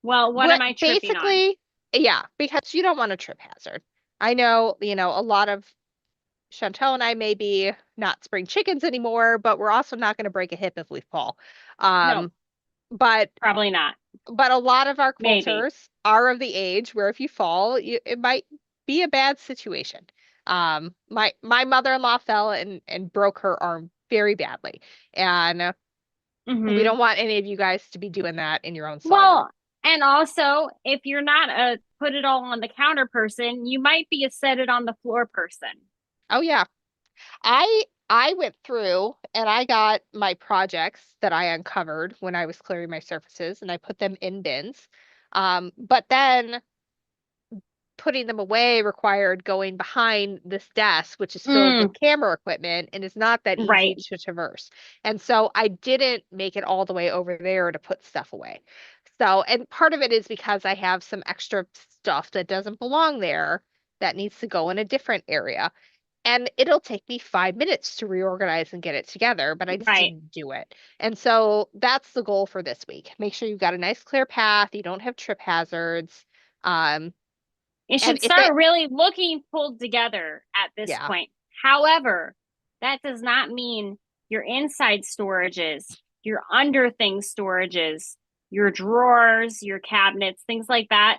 Well, what What am I tripping on? basically, yeah, because you don't want a trip hazard. I know, a lot of Chantel and I may be not spring chickens anymore, but we're also not going to break a hip if we fall. No, Um, but probably not. a lot of our Maybe. quilters are of the age where if you fall, it might be a bad situation. My mother-in-law fell and broke her arm very badly, and we Hmm. don't want any of you guys to be doing that in your own sewing room. Well, and also, if you're not a put it all on the counter person, you might be a set it on the floor person. Oh yeah, I went through and I got my projects that I uncovered when I was clearing my surfaces and I put them in bins. But then putting them away required going behind this desk, which is filled with Mm, camera equipment and is not that easy right. to traverse. And so I didn't make it all the way over there to put stuff away. So, and part of it is because I have some extra stuff that doesn't belong there that needs to go in a different area. And it'll take me 5 minutes to reorganize and get it together, but I just Right. didn't do it. And so that's the goal for this week. Make sure you've got a nice clear path, you don't have trip hazards. Um, It And should if it, start really looking pulled together at this yeah, point. However, that does not mean your inside storages, your under things storages, your drawers, your cabinets, things like that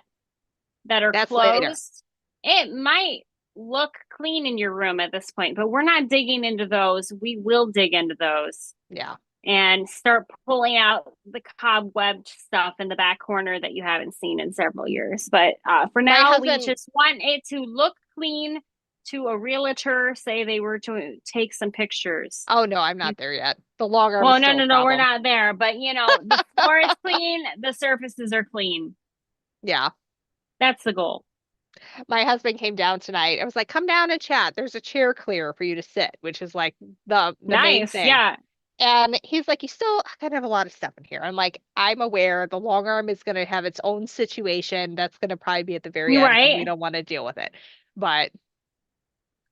are that's later. closed. It might look clean in your room at this point, but we're not digging into those. We will dig into those Yeah. and start pulling out the cobwebbed stuff in the back corner that you haven't seen in several years. But for My now, we husband, just want it to look clean, to a realtor say they were to take some pictures. oh no, I'm not there yet. The long arm is Well, no, still a no, no, we're problem. not there. But the floor is clean, the surfaces are clean. Yeah. That's the goal. My husband came down tonight. I was like, come down and chat. There's a chair clear for you to sit, which is like the main Nice. thing. Yeah. And he's like, you still kind of have a lot of stuff in here. I'm like, I'm aware the long arm is going to have its own situation. That's going to probably be at the very end because we Right. don't want to deal with it. But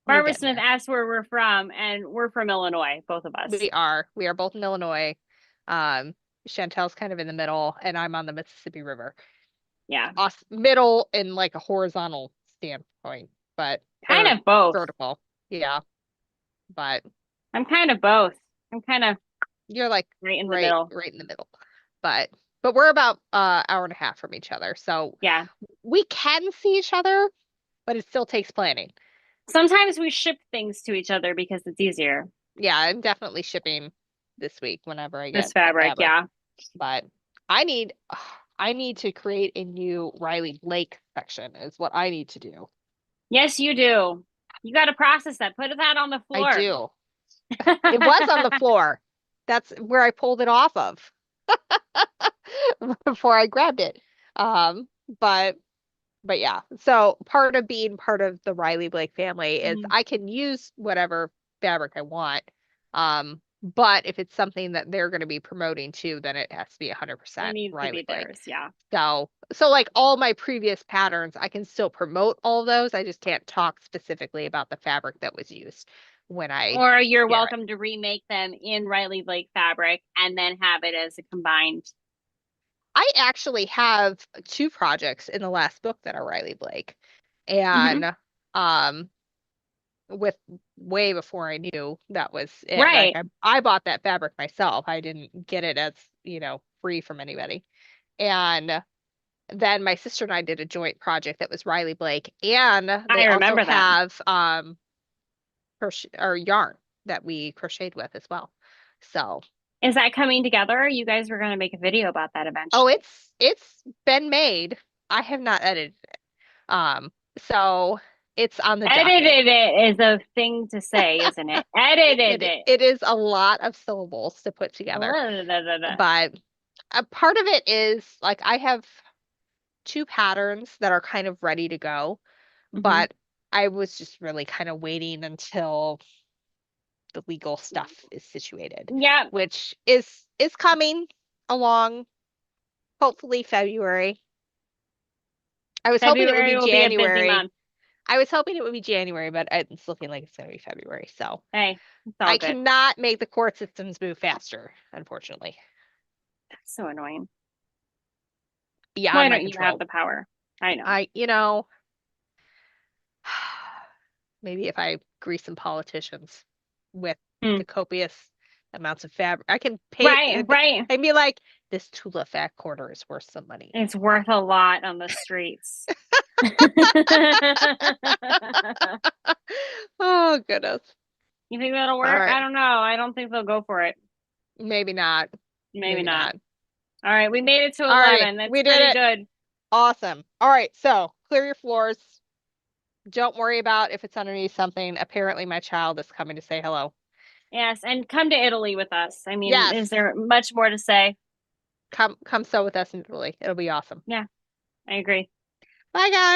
we're Barbara getting Smith there. asked where we're from, and we're from Illinois, both of us. We are both in Illinois. Um, Chantel's kind of in the middle, and I'm on the Mississippi River. Yeah. Us middle in like a horizontal standpoint, but Kind or of both. vertical. Yeah. But I'm kind of both. I'm kind of you're like right in the middle. right in the middle. But we're about hour and a half from each other. So Yeah. we can see each other, but it still takes planning. Sometimes we ship things to each other because it's easier. Yeah, I'm definitely shipping this week whenever I This get the fabric, yeah. But I need I need to create a new Riley Blake section is what I need to do. Yes, you do. You got to process that. Put that on the I floor. do. It was on the floor. That's where I pulled it off of before I grabbed it. Um, but yeah. So part of being part of the Riley Blake family is Mhm. I can use whatever fabric I want. But if it's something that they're going to be promoting too, then it has to be It 100% needs to Riley be Blake. theirs, yeah. So like all my previous patterns, I can still promote all of those. I just can't talk specifically about the fabric that was used when I Or you're share it. welcome to remake them in Riley Blake fabric and then have it as a combined. I actually have two projects in the last book that are Riley Blake. Mhm. And with way before I knew that was it. Like Right. I bought that fabric myself. I didn't get it as, free from anybody. And then my sister and I did a joint project that was Riley Blake, and they I also remember that. have crochet or yarn that we crocheted with as well. So, Is that coming together? You guys were going to make a video about that oh, eventually. it's been made. I have not edited it. So it's on the docket. Edited it is a thing to say, isn't it? Edited it. It is a lot of syllables to put together, but a part of it is like I have two patterns that are kind of ready to go, Mhm. but I was just really kind of waiting until the legal stuff is situated, Yeah. which is coming along, hopefully February. I was hoping it would February be will be a busy January. month. I was hoping it would be January, but it's looking like it's going to be February. So Hey, it's all I good. cannot make the court systems move faster, unfortunately. So annoying. Beyond Why my don't you have control. the power? I know. Maybe if I grease some politicians with Hmm. the copious amounts of fabric, I can pay Right. and be like, this Tula fat quarter is worth some money. It's worth a lot on the streets. Oh, goodness. You think that'll All work? right. I don't know. I don't think they'll go for it. Maybe not. Maybe not. All right, we made it to All right. 11. That's We did pretty it. good. Awesome. All right. So clear your floors. Don't worry about if it's underneath something. Apparently, my child is coming to say hello. Yes, and come to Italy with us. I mean, Yes. is there much more to say? Come sew with us in Italy. It'll be awesome. Yeah, I agree. Bye, guys.